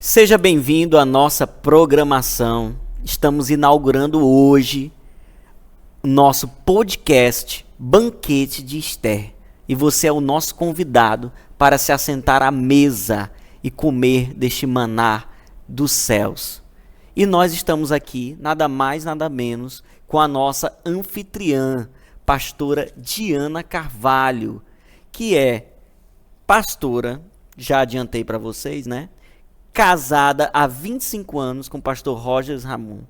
Seja bem-vindo à nossa programação. Estamos inaugurando hoje o nosso podcast Banquete de Esther. E você é o nosso convidado para se assentar à mesa e comer deste maná dos céus. E nós estamos aqui, nada mais, nada menos, com a nossa anfitriã, pastora Diana Carvalho, que é pastora, já adiantei para vocês, né? Casada há 25 anos com o pastor Roger Ramon.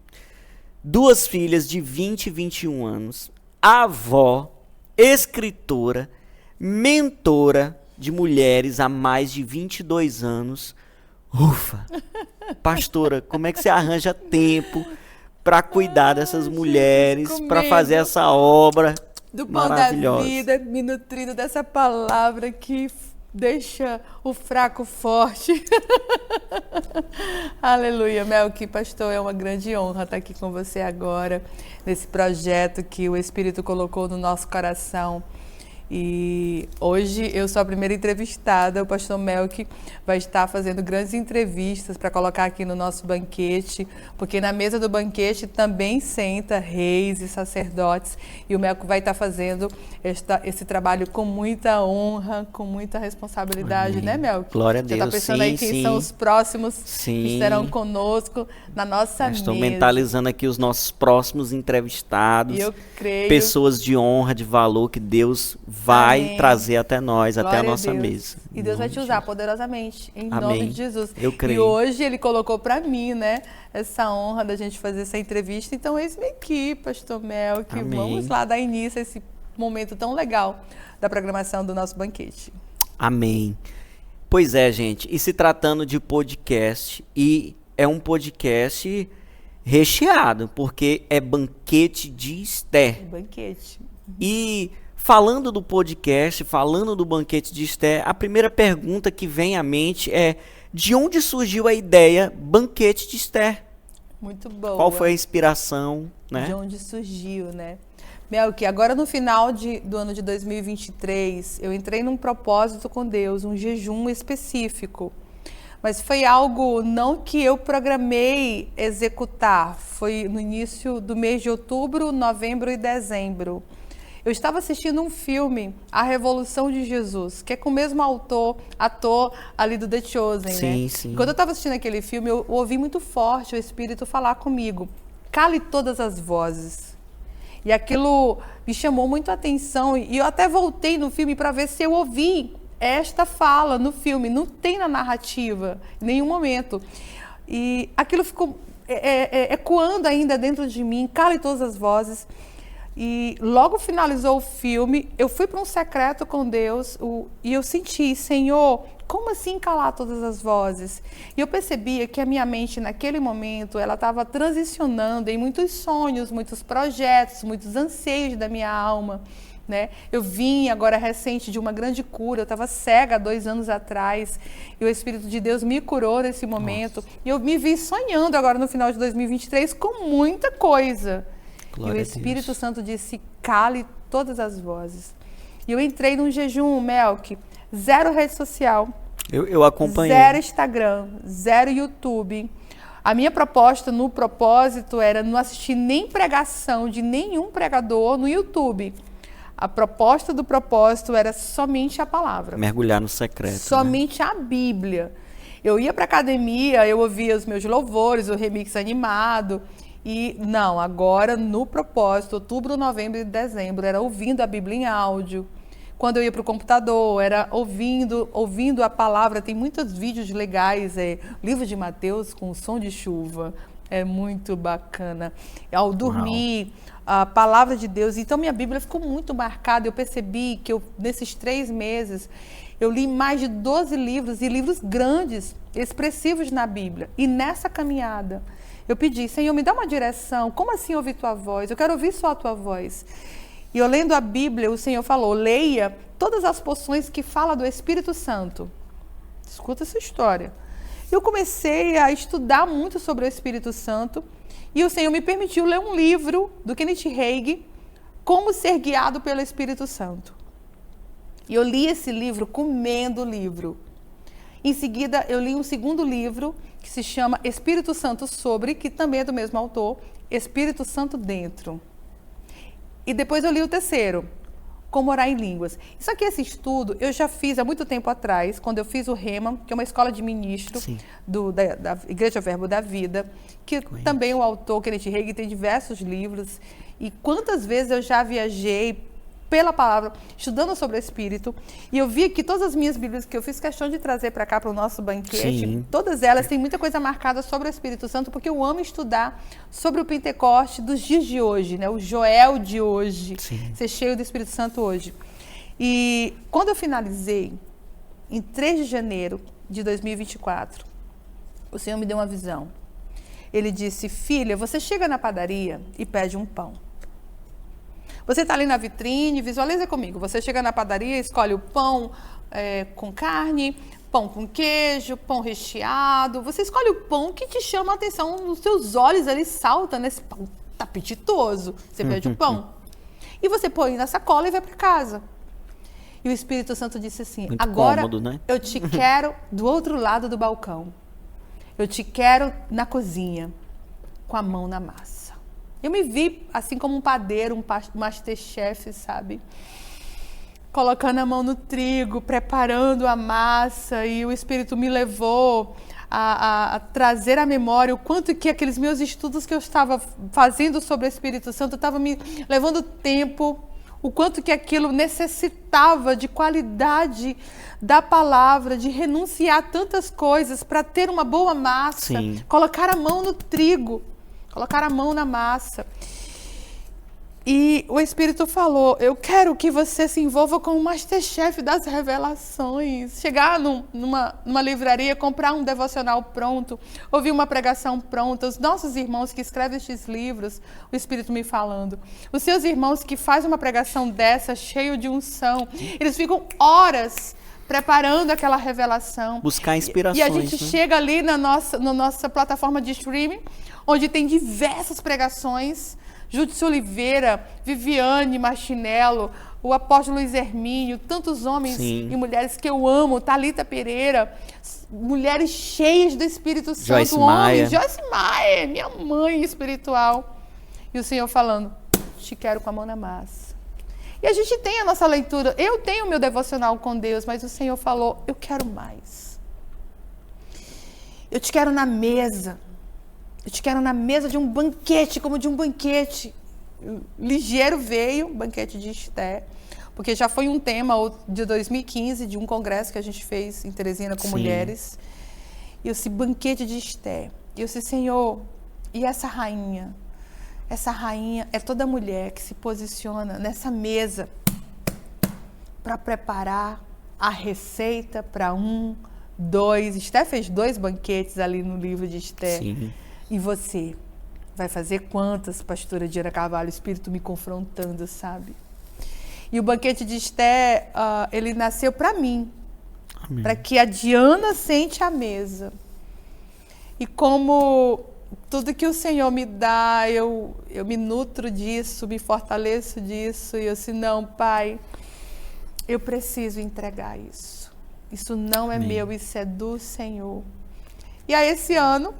2 filhas de 20 e 21 anos. Avó, escritora, mentora de mulheres há mais de 22 anos. Ufa! Pastora, como é que você arranja tempo para cuidar dessas mulheres, para fazer essa obra do pão da vida, me nutrindo dessa palavra que deixa o fraco forte. Aleluia, Melqui, pastor, é uma grande honra estar aqui com você agora, nesse projeto que o Espírito colocou no nosso coração. E hoje eu sou a primeira entrevistada, o pastor Melqui vai estar fazendo grandes entrevistas para colocar aqui no nosso banquete, porque na mesa do banquete também senta reis e sacerdotes, e o Melqui vai estar fazendo esse trabalho com muita honra, com muita responsabilidade. Amém. Né, Melqui? Glória a Deus. Você está pensando aí quem são os próximos que estarão conosco na nossa mesa. Estou mentalizando aqui os nossos próximos entrevistados, e eu creio, pessoas de honra, de valor que Deus vai Amém. Trazer até nós, Glória até a nossa mesa. E Deus vai te usar poderosamente, em Amém. nome de Jesus. Eu creio. E hoje Ele colocou para mim, né, essa honra da gente fazer essa entrevista. Então, eis-me aqui, pastor Melqui. Vamos lá dar início a esse momento tão legal da programação do nosso banquete. Amém. Pois é, gente, e se tratando de podcast, e é um podcast recheado, porque é Banquete de Esther. Banquete. E falando do podcast, falando do Banquete de Esther, a primeira pergunta que vem à mente é: de onde surgiu a ideia Banquete de Esther? Muito boa. Qual foi a inspiração, né? De onde surgiu, né? Melqui, agora no final do ano de 2023, eu entrei num propósito com Deus, um jejum específico. Mas foi algo não que eu programei executar, foi no início do mês de outubro, novembro e dezembro. Eu estava assistindo um filme, A Revolução de Jesus, que é com o mesmo ator ali do The Chosen, sim, né? Sim. Quando eu estava assistindo aquele filme, eu ouvi muito forte o Espírito falar comigo: cale todas as vozes. E aquilo me chamou muito a atenção, e eu até voltei no filme para ver se eu ouvi esta fala no filme. Não tem na narrativa, em nenhum momento. E aquilo ficou ecoando ainda dentro de mim: cale todas as vozes. E logo finalizou o filme, eu fui para um secreto com Deus e eu senti: Senhor, como assim calar todas as vozes? E eu percebia que a minha mente naquele momento, ela estava transicionando em muitos sonhos, muitos projetos, muitos anseios da minha alma, né? Eu vim agora recente de uma grande cura, eu estava cega há 2 anos atrás, e o Espírito de Deus me curou nesse momento. Nossa. E eu me vi sonhando agora no final de 2023 com muita coisa. Glória e o Espírito Santo disse: cale todas as vozes. E eu entrei num jejum, Melqui, 0 rede social. Eu acompanhei. 0 Instagram, 0 YouTube. A minha proposta no propósito era não assistir nem pregação de nenhum pregador no YouTube. A proposta do propósito era somente a palavra. Mergulhar no secreto. Somente, né? A Bíblia. Eu ia para academia, eu ouvia os meus louvores, o remix animado. E não, agora no propósito, outubro, novembro e dezembro, era ouvindo a Bíblia em áudio. Quando eu ia para o computador, era ouvindo a palavra. Tem muitos vídeos legais, livro de Mateus com som de chuva, é muito bacana. Ao dormir, a palavra de Deus. Então minha Bíblia ficou muito marcada. Eu percebi que nesses 3 meses, eu li mais de 12 livros, e livros grandes, expressivos na Bíblia. E nessa caminhada, eu pedi: Senhor, me dá uma direção. Como assim ouvir tua voz? Eu quero ouvir só a tua voz. E eu lendo a Bíblia, o Senhor falou: leia todas as porções que falam do Espírito Santo. Escuta essa história. Eu comecei a estudar muito sobre o Espírito Santo, e o Senhor me permitiu ler um livro do Kenneth Hagin, Como Ser Guiado pelo Espírito Santo. E eu li esse livro comendo o livro. Em seguida, eu li um segundo livro, que se chama Espírito Santo Sobre, que também é do mesmo autor, Espírito Santo Dentro. E depois eu li o terceiro, Como Orar em Línguas. Isso aqui, esse estudo, eu já fiz há muito tempo atrás, quando eu fiz o Rema, que é uma escola de ministro da Igreja Verbo da Vida, que também o autor, Kenneth Hagin, tem diversos livros. E quantas vezes eu já viajei pela palavra, estudando sobre o Espírito, e eu vi que todas as minhas Bíblias que eu fiz questão de trazer para cá, para o nosso banquete, todas elas têm muita coisa marcada sobre o Espírito Santo, porque eu amo estudar sobre o Pentecoste dos dias de hoje, né? O Joel de hoje, ser cheio do Espírito Santo hoje. E quando eu finalizei, em 3 de janeiro de 2024, o Senhor me deu uma visão. Ele disse: filha, você chega na padaria e pede um pão. Você está ali na vitrine, visualiza comigo. Você chega na padaria, escolhe o pão com carne, pão com queijo, pão recheado. Você escolhe o pão que te chama a atenção, os seus olhos ali saltam nesse pão. Tá apetitoso. Você pede o pão. E você põe na sacola e vai para casa. E o Espírito Santo disse assim: muito agora cômodo, né? Eu te quero do outro lado do balcão. Eu te quero na cozinha, com a mão na massa. Eu me vi assim como um padeiro, um masterchef, sabe? Colocando a mão no trigo, preparando a massa, e o Espírito me levou a trazer à memória o quanto que aqueles meus estudos que eu estava fazendo sobre o Espírito Santo estava me levando tempo, o quanto que aquilo necessitava de qualidade da palavra, de renunciar tantas coisas para ter uma boa massa, colocar a mão no trigo, colocar a mão na massa. E o Espírito falou: eu quero que você se envolva com o Masterchef das revelações. Chegar numa livraria, comprar um devocional pronto, ouvir uma pregação pronta. Os nossos irmãos que escrevem estes livros, o Espírito me falando. Os seus irmãos que fazem uma pregação dessa, cheio de unção, eles ficam horas preparando aquela revelação. Buscar inspirações. E a gente chega ali na nossa plataforma de streaming, onde tem diversas pregações. Júdice Oliveira, Viviane Marchinello, o apóstolo Luiz Hermínio, tantos homens e mulheres que eu amo, Thalita Pereira, mulheres cheias do Espírito Santo, Joyce Maia, minha mãe espiritual. E o Senhor falando: te quero com a mão na massa. E a gente tem a nossa leitura, eu tenho o meu devocional com Deus, mas o Senhor falou: eu quero mais. Eu te quero na mesa. Eu te quero na mesa de um banquete, como de um banquete. Ligeiro veio, banquete de Esther, porque já foi um tema de 2015, de um congresso que a gente fez em Teresina com mulheres. E esse banquete de Esther. E eu disse: Senhor, e essa rainha? Essa rainha é toda mulher que se posiciona nessa mesa para preparar a receita para 1, 2. Esther fez 2 banquetes ali no livro de Esther. Sim. E você vai fazer quantas, pastora Diana Carvalho? O Espírito me confrontando, sabe? E o banquete de Esther, ele nasceu para mim. Para que a Diana sente à mesa. E como tudo que o Senhor me dá, eu me nutro disso, me fortaleço disso. E eu disse: não, Pai, eu preciso entregar isso. Isso não é meu, isso é do Senhor. E aí esse ano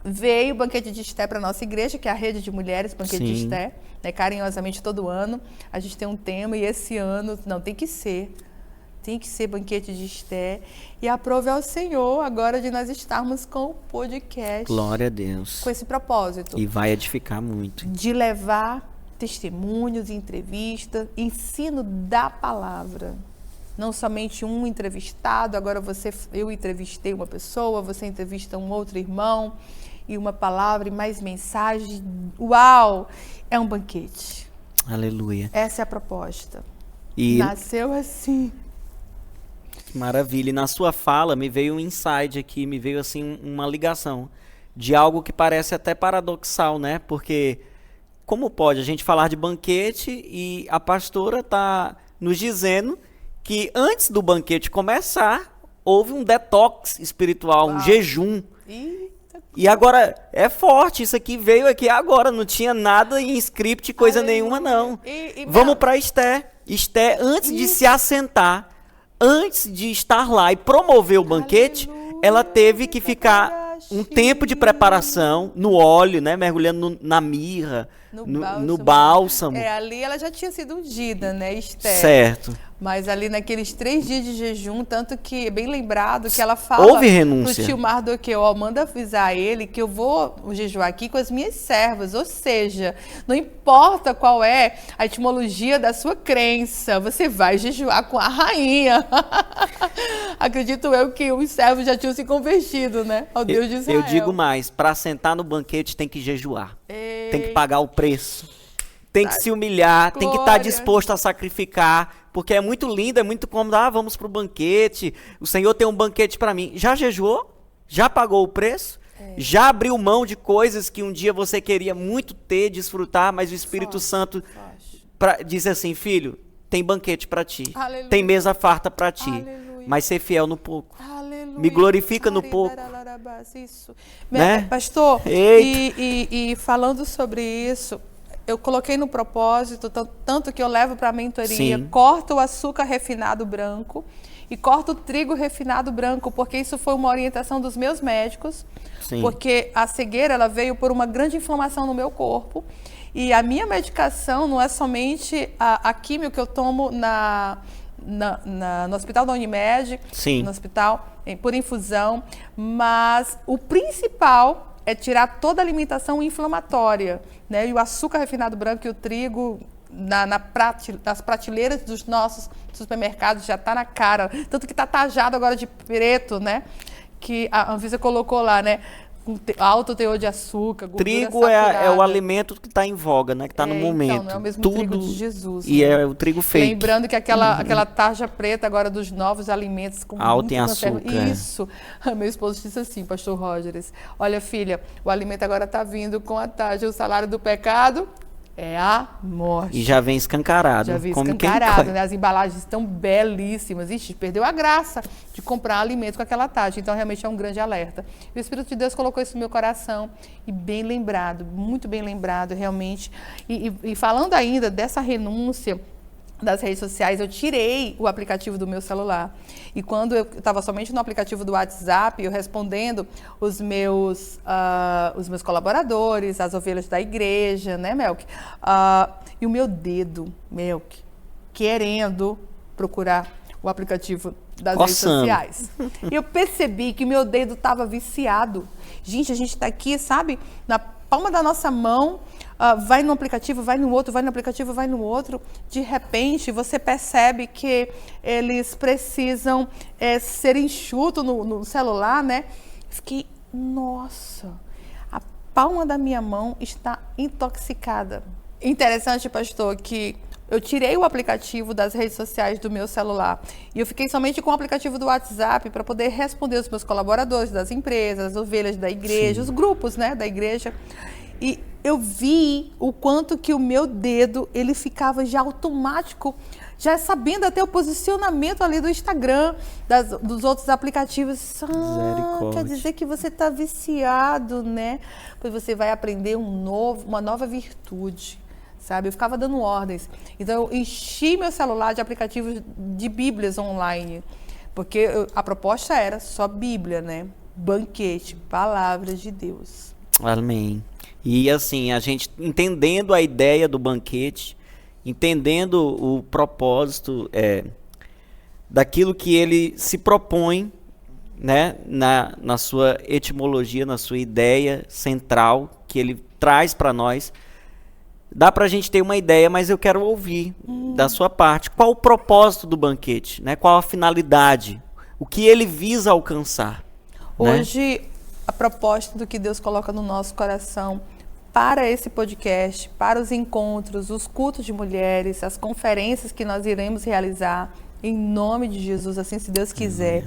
veio o banquete de Esther para a nossa igreja, que é a rede de mulheres, banquete de Esther, né? Carinhosamente todo ano a gente tem um tema, e esse ano, não, tem que ser banquete de Esther. E aprove ao Senhor agora de nós estarmos com o podcast. Glória a Deus. Com esse propósito. E vai edificar muito. De levar testemunhos, entrevistas, ensino da palavra. Não somente um entrevistado, agora eu entrevistei uma pessoa, você entrevista um outro irmão, e uma palavra e mais mensagem. Uau! É um banquete. Aleluia. Essa é a proposta. E nasceu assim. Que maravilha. E na sua fala me veio um insight aqui, me veio assim uma ligação de algo que parece até paradoxal, né? Porque como pode a gente falar de banquete e a pastora está nos dizendo que antes do banquete começar, houve um detox espiritual, um jejum. E agora, é forte, isso aqui veio aqui agora, não tinha nada em script, coisa nenhuma, não. Vamos para Esther. Esther, antes de se assentar, antes de estar lá e promover o banquete, ela teve que ficar um tempo de preparação no óleo, né? Mergulhando na mirra, no bálsamo. Ali ela já tinha sido ungida, né, Esther? Certo. Mas ali naqueles 3 dias de jejum, tanto que é bem lembrado que ela fala Houve renúncia. pro tio Mardoqueu, ó, manda avisar ele que eu vou jejuar aqui com as minhas servas, ou seja, não importa qual é a etimologia da sua crença, você vai jejuar com a rainha. Acredito eu que os servos já tinham se convertido, né, ao Deus de Israel. Eu digo mais, para sentar no banquete tem que jejuar, tem que pagar o preço, tem que se humilhar, tem que estar disposto a sacrificar, porque é muito lindo, é muito cômodo. Vamos pro banquete, o Senhor tem um banquete para mim. Já jejuou? Já pagou o preço? Já abriu mão de coisas que um dia você queria muito ter, desfrutar, mas o Espírito Santo diz assim, filho, tem banquete para ti, Aleluia. Tem mesa farta para ti, Aleluia. Mas ser fiel no pouco. Aleluia. Me glorifica no pouco. Isso. Né? Pastor, e falando sobre isso, eu coloquei no propósito, tanto que eu levo para a mentoria, corta o açúcar refinado branco e corta o trigo refinado branco, porque isso foi uma orientação dos meus médicos, porque a cegueira ela veio por uma grande inflamação no meu corpo, e a minha medicação não é somente a químio que eu tomo no hospital da Unimed, no hospital por infusão, mas o principal é tirar toda a alimentação inflamatória, né? E o açúcar refinado branco e o trigo nas prateleiras dos nossos supermercados já está na cara. Tanto que está tajado agora de preto, né? Que a Anvisa colocou lá, né? Com alto teor de açúcar, gordura trigo saturada. é o alimento que está em voga, né? Que está no momento. Então, não é o mesmo trigo de Jesus. E né? é o trigo fake. Lembrando que aquela tarja preta agora dos novos alimentos com alto em açúcar. açúcar. Isso. Meu esposo disse assim, pastor Rogers, olha filha, o alimento agora está vindo com a tarja, o salário do pecado é a morte. E já vem escancarado. Já vem escancarado, né? As embalagens estão belíssimas. Ixi, perdeu a graça de comprar alimento com aquela taxa. Então, realmente é um grande alerta. E o Espírito de Deus colocou isso no meu coração. E bem lembrado, muito bem lembrado, realmente. E falando ainda dessa renúncia das redes sociais, eu tirei o aplicativo do meu celular. E quando eu estava somente no aplicativo do WhatsApp, eu respondendo os meus colaboradores, as ovelhas da igreja, né, Melk? E o meu dedo, Melk, querendo procurar o aplicativo das redes sociais. Eu percebi que meu dedo estava viciado. Gente, a gente está aqui, sabe, na palma da nossa mão, vai no aplicativo, vai no outro, vai no aplicativo, vai no outro. De repente, você percebe que eles precisam ser enxutos no celular, né? Fiquei, nossa, a palma da minha mão está intoxicada. Interessante, pastor, que eu tirei o aplicativo das redes sociais do meu celular e eu fiquei somente com o aplicativo do WhatsApp para poder responder os meus colaboradores das empresas, as ovelhas da igreja, os grupos, né, da igreja. E eu vi o quanto que o meu dedo, ele ficava já automático, já sabendo até o posicionamento ali do Instagram, dos outros aplicativos. Quer dizer que você está viciado, né? Pois você vai aprender uma nova virtude. Sabe? Eu ficava dando ordens. Então, eu enchi meu celular de aplicativos de Bíblias online. Porque a proposta era só Bíblia, né? Banquete, palavras de Deus. Amém. E assim, a gente entendendo a ideia do banquete, entendendo o propósito daquilo que ele se propõe, né? Na sua etimologia, na sua ideia central, que ele traz para nós. Dá para a gente ter uma ideia, mas eu quero ouvir da sua parte. Qual o propósito do banquete? Né? Qual a finalidade? O que ele visa alcançar? Hoje, a proposta do que Deus coloca no nosso coração para esse podcast, para os encontros, os cultos de mulheres, as conferências que nós iremos realizar, em nome de Jesus, assim se Deus quiser,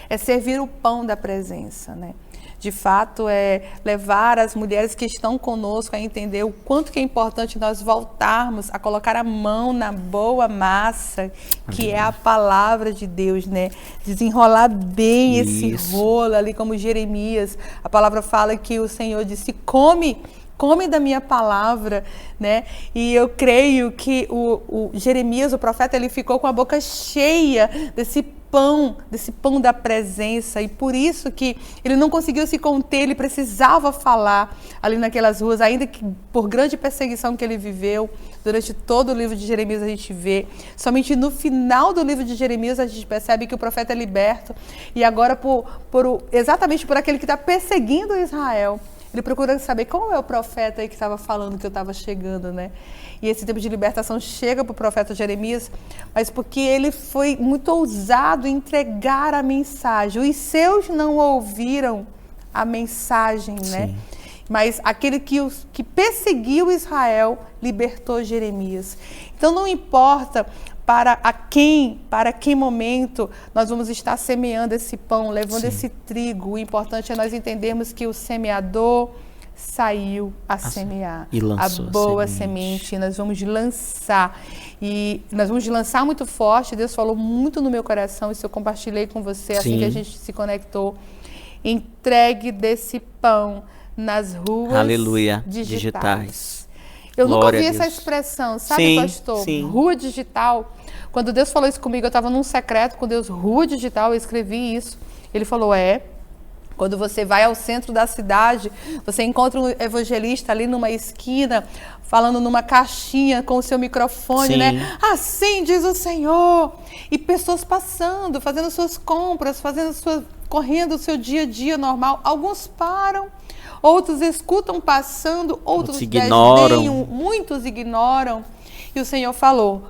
é servir o pão da presença, né? De fato, é levar as mulheres que estão conosco a entender o quanto que é importante nós voltarmos a colocar a mão na boa massa, que é a palavra de Deus, né? Desenrolar bem esse rolo ali, como Jeremias. A palavra fala que o Senhor disse, come da minha palavra, né? E eu creio que o Jeremias, o profeta, ele ficou com a boca cheia desse desse pão da presença, e por isso que ele não conseguiu se conter, ele precisava falar ali naquelas ruas, ainda que por grande perseguição que ele viveu durante todo o livro de Jeremias a gente vê, somente no final do livro de Jeremias a gente percebe que o profeta é liberto, e agora exatamente por aquele que está perseguindo Israel, ele procura saber qual é o profeta aí que estava falando que eu estava chegando, né? E esse tempo de libertação chega para o profeta Jeremias, mas porque ele foi muito ousado em entregar a mensagem. Os seus não ouviram a mensagem, né? Mas aquele que perseguiu Israel libertou Jeremias. Então não importa para que momento nós vamos estar semeando esse pão, levando esse trigo. O importante é nós entendermos que o semeador saiu a semear e lançou a boa semente. Nós vamos lançar. E nós vamos lançar muito forte. Deus falou muito no meu coração, isso eu compartilhei com você assim que a gente se conectou. Entregue desse pão nas ruas digitais. Eu nunca ouvi essa expressão, sabe, pastor? Rua digital. Quando Deus falou isso comigo, eu estava num secreto com Deus, rua digital, eu escrevi isso. Ele falou, quando você vai ao centro da cidade, você encontra um evangelista ali numa esquina, falando numa caixinha com o seu microfone, né? Assim diz o Senhor. E pessoas passando, fazendo suas compras, correndo o seu dia a dia normal. Alguns param, outros escutam passando, outros desdenham, muitos ignoram. E o Senhor falou,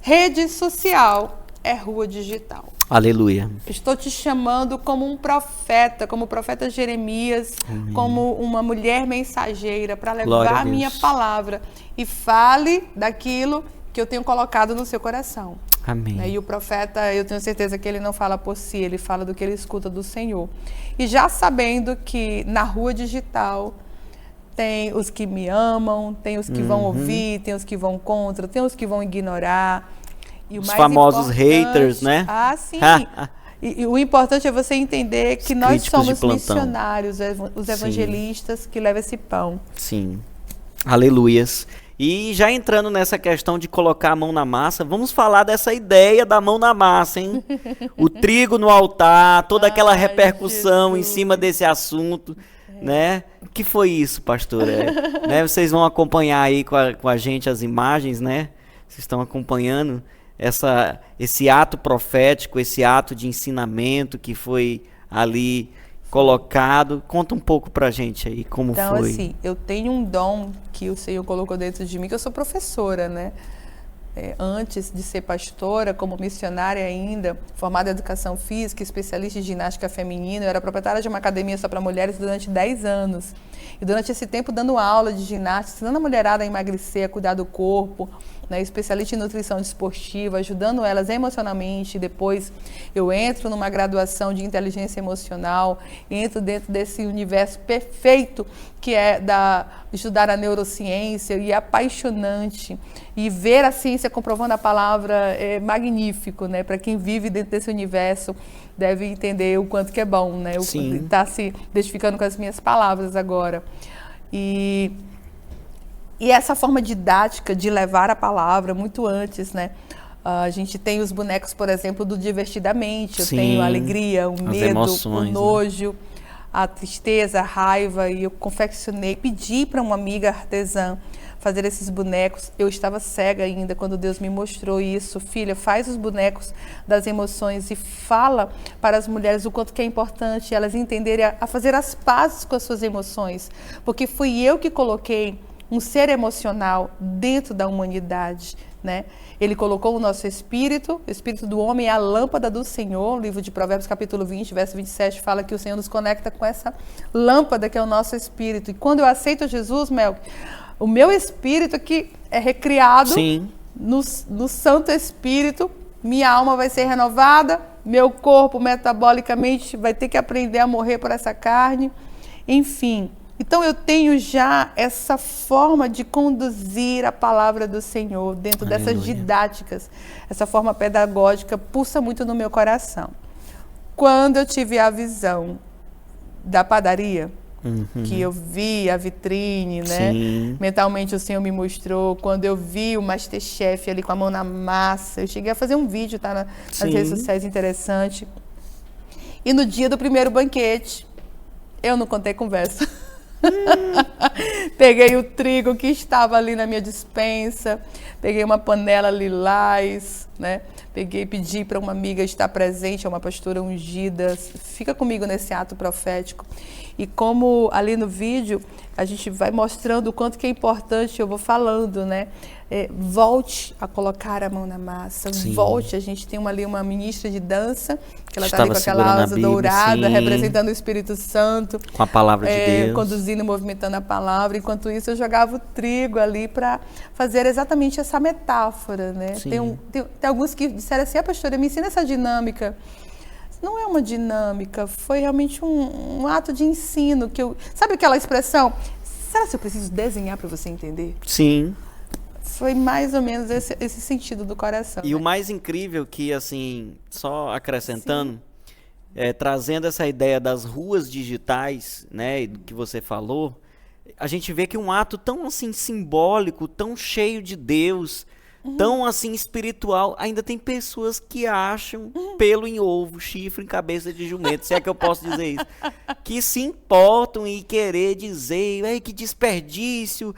rede social é rua digital. Aleluia. Estou te chamando como um profeta, como o profeta Jeremias, como uma mulher mensageira, para levar a minha palavra. E fale daquilo que eu tenho colocado no seu coração. Amém. E o profeta, eu tenho certeza que ele não fala por si, ele fala do que ele escuta do Senhor. E já sabendo que na rua digital tem os que me amam, tem os que vão ouvir, tem os que vão contra, tem os que vão ignorar. E os famosos haters, né? Sim. E o importante é você entender que nós somos missionários, os evangelistas que levam esse pão. Sim. Aleluias. E já entrando nessa questão de colocar a mão na massa, vamos falar dessa ideia da mão na massa, hein? O trigo no altar, toda aquela repercussão em cima desse assunto, né? O que foi isso, pastora? Né? Vocês vão acompanhar aí com a gente as imagens, né? Vocês estão acompanhando esse ato profético, esse ato de ensinamento que foi ali colocado. Conta um pouco pra gente aí como foi. Então, assim, eu tenho um dom que o Senhor colocou dentro de mim, que eu sou professora, né? Antes de ser pastora, como missionária ainda, formada em educação física, especialista em ginástica feminina, eu era proprietária de uma academia só para mulheres durante 10 anos. E durante esse tempo dando aula de ginástica, ensinando a mulherada a emagrecer, a cuidar do corpo, né, especialista em nutrição desportiva, ajudando elas emocionalmente. Depois eu entro numa graduação de inteligência emocional, entro dentro desse universo perfeito que é estudar a neurociência, e é apaixonante. E ver a ciência comprovando a palavra é magnífico, né? Para quem vive dentro desse universo deve entender o quanto que é bom, né? Está se identificando com as minhas palavras agora. E essa forma didática de levar a palavra muito antes, né? A gente tem os bonecos, por exemplo, do Divertidamente. Eu tenho a alegria, o medo, emoções, o nojo, né? A tristeza, a raiva. E eu confeccionei, pedi para uma amiga artesã fazer esses bonecos. Eu estava cega ainda quando Deus me mostrou isso. Filha, faz os bonecos das emoções e fala para as mulheres o quanto que é importante elas entenderem a fazer as pazes com as suas emoções. Porque fui eu que coloquei um ser emocional dentro da humanidade, né? Ele colocou o nosso espírito, o espírito do homem é a lâmpada do Senhor. O livro de Provérbios, capítulo 20, verso 27, fala que o Senhor nos conecta com essa lâmpada que é o nosso espírito. E quando eu aceito Jesus, o meu espírito que é recriado no Santo Espírito, minha alma vai ser renovada, meu corpo metabolicamente vai ter que aprender a morrer por essa carne, enfim. Então eu tenho já essa forma de conduzir a palavra do Senhor dentro dessas didáticas. Essa forma pedagógica pulsa muito no meu coração. Quando eu tive a visão da padaria, que eu vi a vitrine, né? Sim. Mentalmente o Senhor me mostrou. Quando eu vi o MasterChef ali com a mão na massa, eu cheguei a fazer um vídeo, tá? Nas Sim. redes sociais, interessante. E no dia do primeiro banquete, eu não contei conversa. Peguei o trigo que estava ali na minha despensa, peguei uma panela lilás, né? Pedi para uma amiga estar presente, é uma pastora ungida, fica comigo nesse ato profético. E como ali no vídeo a gente vai mostrando o quanto que é importante, eu vou falando, né? Volte a colocar a mão na massa, Sim. volte. A gente tem ali uma ministra de dança, que ela está Estava ali com aquela segurando a asa Bíblia, dourada, sim. representando o Espírito Santo. Com a palavra de Deus. Conduzindo e movimentando a palavra. Enquanto isso, eu jogava o trigo ali para fazer exatamente essa metáfora, né? Tem alguns que disseram assim, pastora, me ensina essa dinâmica. Não é uma dinâmica, foi realmente um ato de ensino. Sabe aquela expressão? Será que eu preciso desenhar para você entender? Sim. Foi mais ou menos esse sentido do coração. E o mais incrível que, assim, só acrescentando, trazendo essa ideia das ruas digitais, né, que você falou, a gente vê que um ato tão, assim, simbólico, tão cheio de Deus, tão, assim, espiritual, ainda tem pessoas que acham pelo em ovo, chifre em cabeça de jumento, se é que eu posso dizer isso, que se importam em querer dizer, que desperdício,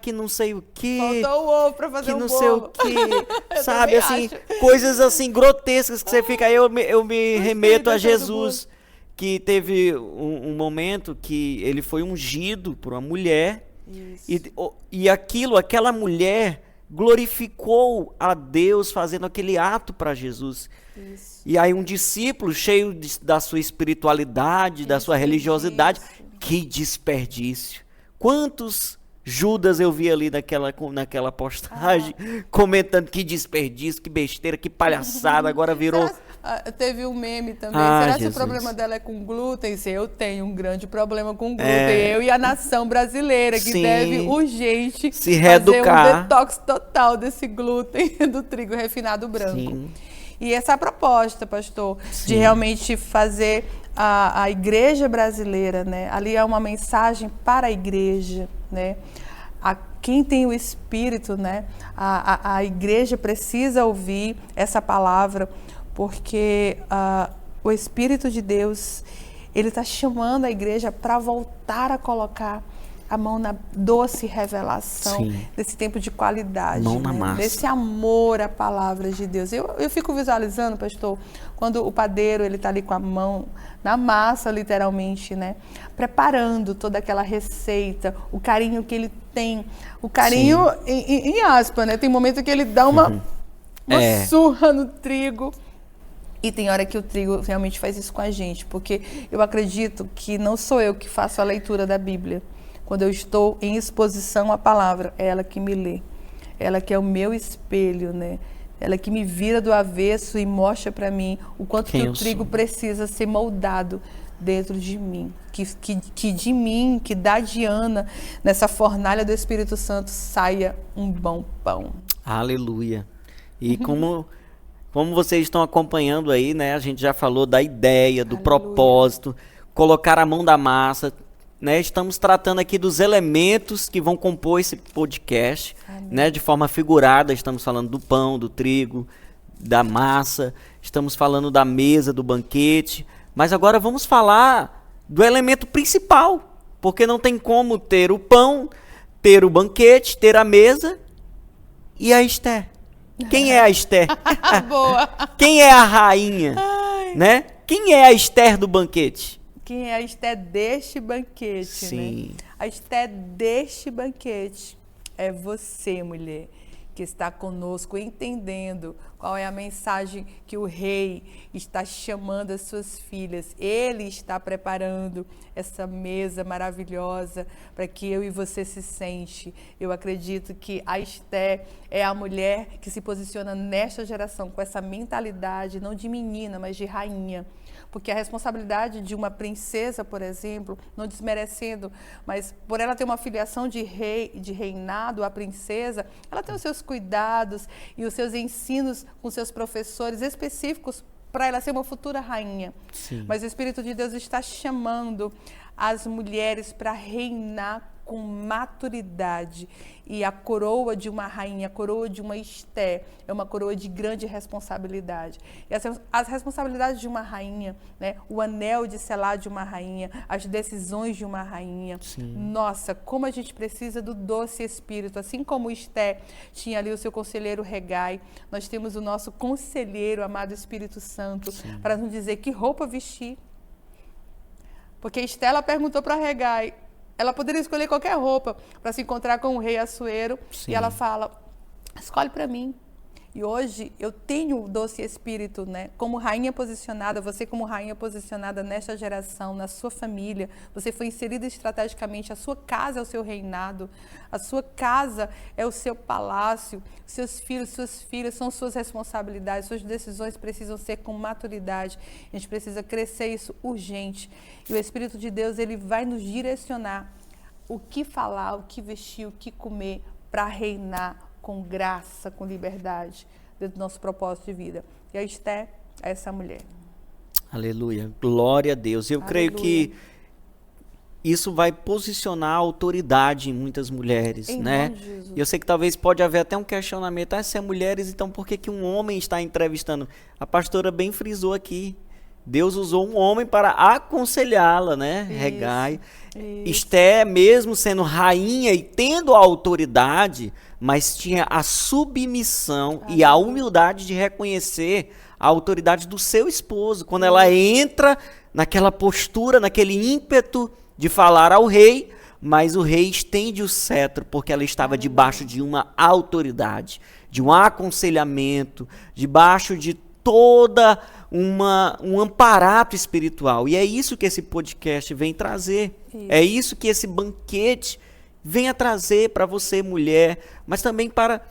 que não sei o quê. Faltou o ovo pra fazer que um não bolo. sei o quê, sabe, assim, coisas assim grotescas que você fica, aí eu me remeto a Jesus, que teve um momento que ele foi ungido por uma mulher, e aquela mulher glorificou a Deus fazendo aquele ato para Jesus. Isso. E aí um discípulo cheio da sua espiritualidade, da sua religiosidade, que desperdício. Quantos Judas eu vi ali naquela postagem, comentando que desperdício, que besteira, que palhaçada, agora virou... Teve um meme também, será Jesus. que o problema dela é com glúten? Eu tenho um grande problema com glúten, eu e a nação brasileira, que deve urgente se reeducar. Fazer um detox total desse glúten do trigo refinado branco. Sim. E essa proposta, pastor, de realmente fazer a igreja brasileira, né? Ali é uma mensagem para a igreja, né? Quem tem o Espírito, né? A igreja precisa ouvir essa palavra, porque o Espírito de Deus, ele está chamando a igreja para voltar a colocar a mão na doce revelação, desse tempo de qualidade, mão na massa. Desse amor à palavra de Deus. Eu fico visualizando, pastor, quando o padeiro ele está ali com a mão na massa, literalmente, né? Preparando toda aquela receita, o carinho que ele tem, o carinho em aspas, né? Tem momento que ele dá uma surra no trigo. E tem hora que o trigo realmente faz isso com a gente, porque eu acredito que não sou eu que faço a leitura da Bíblia. Quando eu estou em exposição à palavra, é ela que me lê. Ela que é o meu espelho, né? Ela que me vira do avesso e mostra para mim o quanto que o trigo precisa ser moldado dentro de mim. Que de mim, que da Diana, nessa fornalha do Espírito Santo, saia um bom pão. Aleluia. E como vocês estão acompanhando aí, né? A gente já falou da ideia, do propósito, colocar a mão da massa, né? Estamos tratando aqui dos elementos que vão compor esse podcast, né? De forma figurada, estamos falando do pão, do trigo, da massa, estamos falando da mesa, do banquete, mas agora vamos falar do elemento principal, porque não tem como ter o pão, ter o banquete, ter a mesa e a Esther. Quem é a Esther? Boa. Quem é a rainha? Né? Quem é a Esther do banquete? Quem é a Esther deste banquete, Sim. né? A Esther deste banquete é você, mulher, que está conosco, entendendo qual é a mensagem que o rei está chamando as suas filhas. Ele está preparando essa mesa maravilhosa para que eu e você se sente. Eu acredito que a Esther é a mulher que se posiciona nesta geração com essa mentalidade, não de menina, mas de rainha. Porque a responsabilidade de uma princesa, por exemplo, não desmerecendo, mas por ela ter uma filiação de reinado, a princesa, ela tem os seus cuidados e os seus ensinos com seus professores específicos para ela ser uma futura rainha. Sim. Mas o Espírito de Deus está chamando as mulheres para reinar com maturidade. E a coroa de uma rainha, a coroa de uma Esther, é uma coroa de grande responsabilidade. E as responsabilidades de uma rainha, né? O anel de selar de uma rainha, as decisões de uma rainha. Sim. Nossa, como a gente precisa do doce espírito. Assim como Esther tinha ali o seu conselheiro Hegai, nós temos o nosso conselheiro, amado Espírito Santo, para nos dizer que roupa vestir. Porque Esther, ela perguntou para Hegai, ela poderia escolher qualquer roupa para se encontrar com o rei Assuero. Sim. E ela fala, escolhe para mim. E hoje eu tenho o doce espírito, né? Como rainha posicionada, você como rainha posicionada nesta geração, na sua família, você foi inserida estrategicamente, a sua casa é o seu reinado, a sua casa é o seu palácio, seus filhos, suas filhas são suas responsabilidades, suas decisões precisam ser com maturidade, a gente precisa crescer isso urgente. E o Espírito de Deus, ele vai nos direcionar o que falar, o que vestir, o que comer para reinar com graça, com liberdade, dentro do nosso propósito de vida. E a Esther é essa mulher. Aleluia. Glória a Deus. Eu Aleluia. creio que isso vai posicionar a autoridade em muitas mulheres, Em né? nome de Jesus. E eu sei que talvez pode haver até um questionamento. Se é mulheres, então por que um homem está entrevistando? A pastora bem frisou aqui. Deus usou um homem para aconselhá-la, né? Isso, Hegai. isso. Esther, mesmo sendo rainha e tendo a autoridade, mas tinha a submissão e a humildade de reconhecer a autoridade do seu esposo. Quando ela entra naquela postura, naquele ímpeto de falar ao rei, mas o rei estende o cetro, porque ela estava debaixo de uma autoridade, de um aconselhamento, debaixo de toda um amparato espiritual. E é isso que esse podcast vem trazer. Isso. É isso que esse banquete vem a trazer para você, mulher, mas também para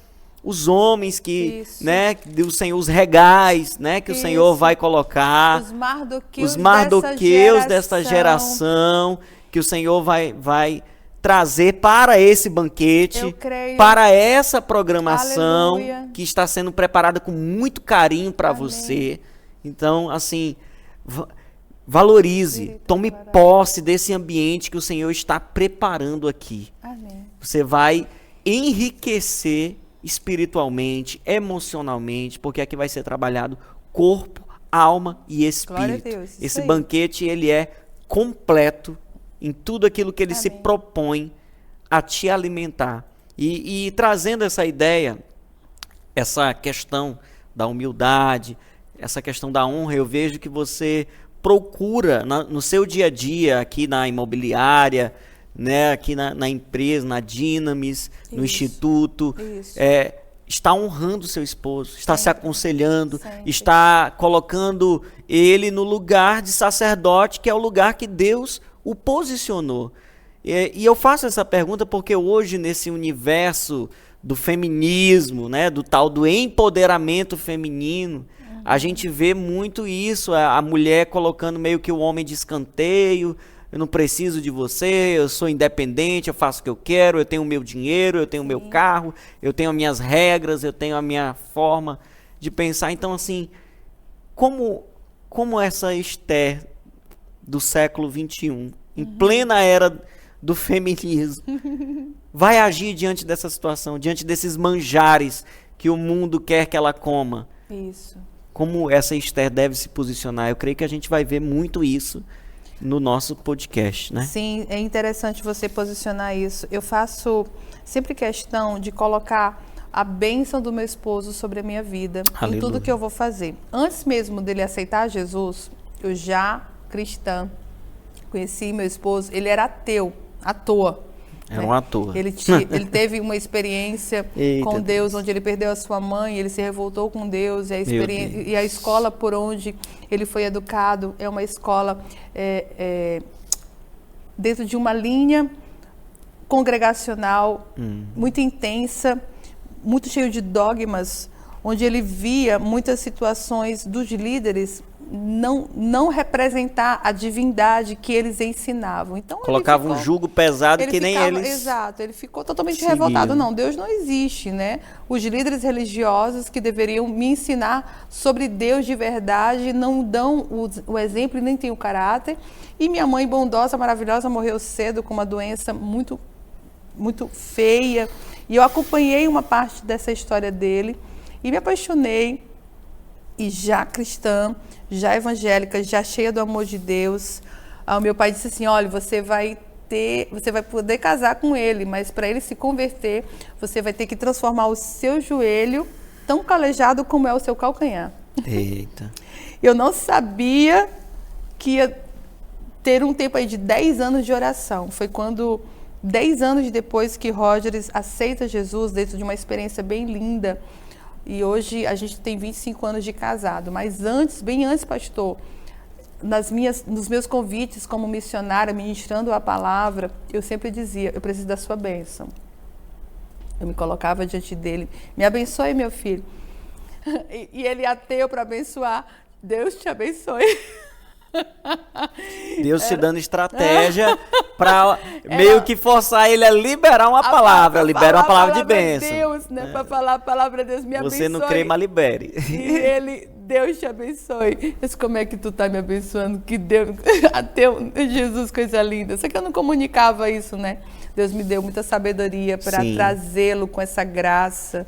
os homens que, Isso. né, o Senhor, os regais, né, que o Senhor vai colocar, Os os mardoqueus desta geração, que o Senhor vai trazer para esse banquete, Eu creio. para essa programação Aleluia. que está sendo preparada com muito carinho para Amém. você. Então, assim, valorize, Espírito tome preparado. posse desse ambiente que o Senhor está preparando aqui. Amém. Você vai enriquecer espiritualmente, emocionalmente, porque aqui vai ser trabalhado corpo, alma e Glória a espírito. Deus, isso Esse aí. banquete, ele é completo em tudo aquilo que ele se Amém. propõe a te alimentar. E trazendo essa ideia, essa questão da humildade, essa questão da honra, eu vejo que você procura no seu dia a dia, aqui na imobiliária, né, aqui na empresa, na Dinamis, no Isso. instituto, Isso. está honrando o seu esposo, está se Sempre. aconselhando, Sempre. está colocando ele no lugar de sacerdote, que é o lugar que Deus o posicionou. E eu faço essa pergunta porque hoje, nesse universo do feminismo, né, do tal do empoderamento feminino, a gente vê muito isso, a mulher colocando meio que o homem de escanteio. Eu não preciso de você, eu sou independente, eu faço o que eu quero, eu tenho o meu dinheiro, eu tenho o meu carro, eu tenho as minhas regras, eu tenho a minha forma de pensar. Então, assim, como essa Esther do século XXI, em plena era do feminismo, vai agir diante dessa situação, diante desses manjares que o mundo quer que ela coma? Isso. Como essa Esther deve se posicionar? Eu creio que a gente vai ver muito isso no nosso podcast, né? Sim, é interessante você posicionar isso. Eu faço sempre questão de colocar a bênção do meu esposo sobre a minha vida, Aleluia. em tudo que eu vou fazer. Antes mesmo dele aceitar Jesus, eu já, cristã, conheci meu esposo, ele era ateu, à toa. Era um ator. Ele teve uma experiência Eita com Deus, onde ele perdeu a sua mãe, ele se revoltou com Deus, e a escola por onde ele foi educado é uma escola dentro de uma linha congregacional muito intensa, muito cheio de dogmas, onde ele via muitas situações dos líderes não representar a divindade que eles ensinavam. Então colocava um jugo pesado que nem eles. Exato, ele ficou totalmente seguiam. revoltado. Não, Deus não existe, né? Os líderes religiosos que deveriam me ensinar sobre Deus de verdade não dão o exemplo e nem têm o caráter. E minha mãe bondosa, maravilhosa, morreu cedo com uma doença muito, muito feia. E eu acompanhei uma parte dessa história dele e me apaixonei. E já cristã, já evangélica, já cheia do amor de Deus, o meu pai disse assim, olha, você vai poder casar com ele, mas para ele se converter, você vai ter que transformar o seu joelho tão calejado como é o seu calcanhar. Eita. Eu não sabia que ia ter um tempo aí de 10 anos de oração. Foi quando, 10 anos depois que Rogers aceita Jesus, dentro de uma experiência bem linda. E hoje a gente tem 25 anos de casado. Mas antes, bem antes, pastor, nos meus convites como missionária, ministrando a palavra, eu sempre dizia, eu preciso da sua bênção. Eu me colocava diante dele, me abençoe, meu filho. E ele ateu para abençoar, Deus te abençoe. Deus te dando estratégia para meio que forçar ele a liberar uma palavra, libera uma palavra de bênção. Deus, né? Para falar a palavra de Deus, me abençoe. Você não crê, mas libere. E ele, Deus te abençoe. Mas como é que tu tá me abençoando? Que Deus, até Jesus, coisa linda. Só que eu não comunicava isso, né? Deus me deu muita sabedoria para trazê-lo com essa graça.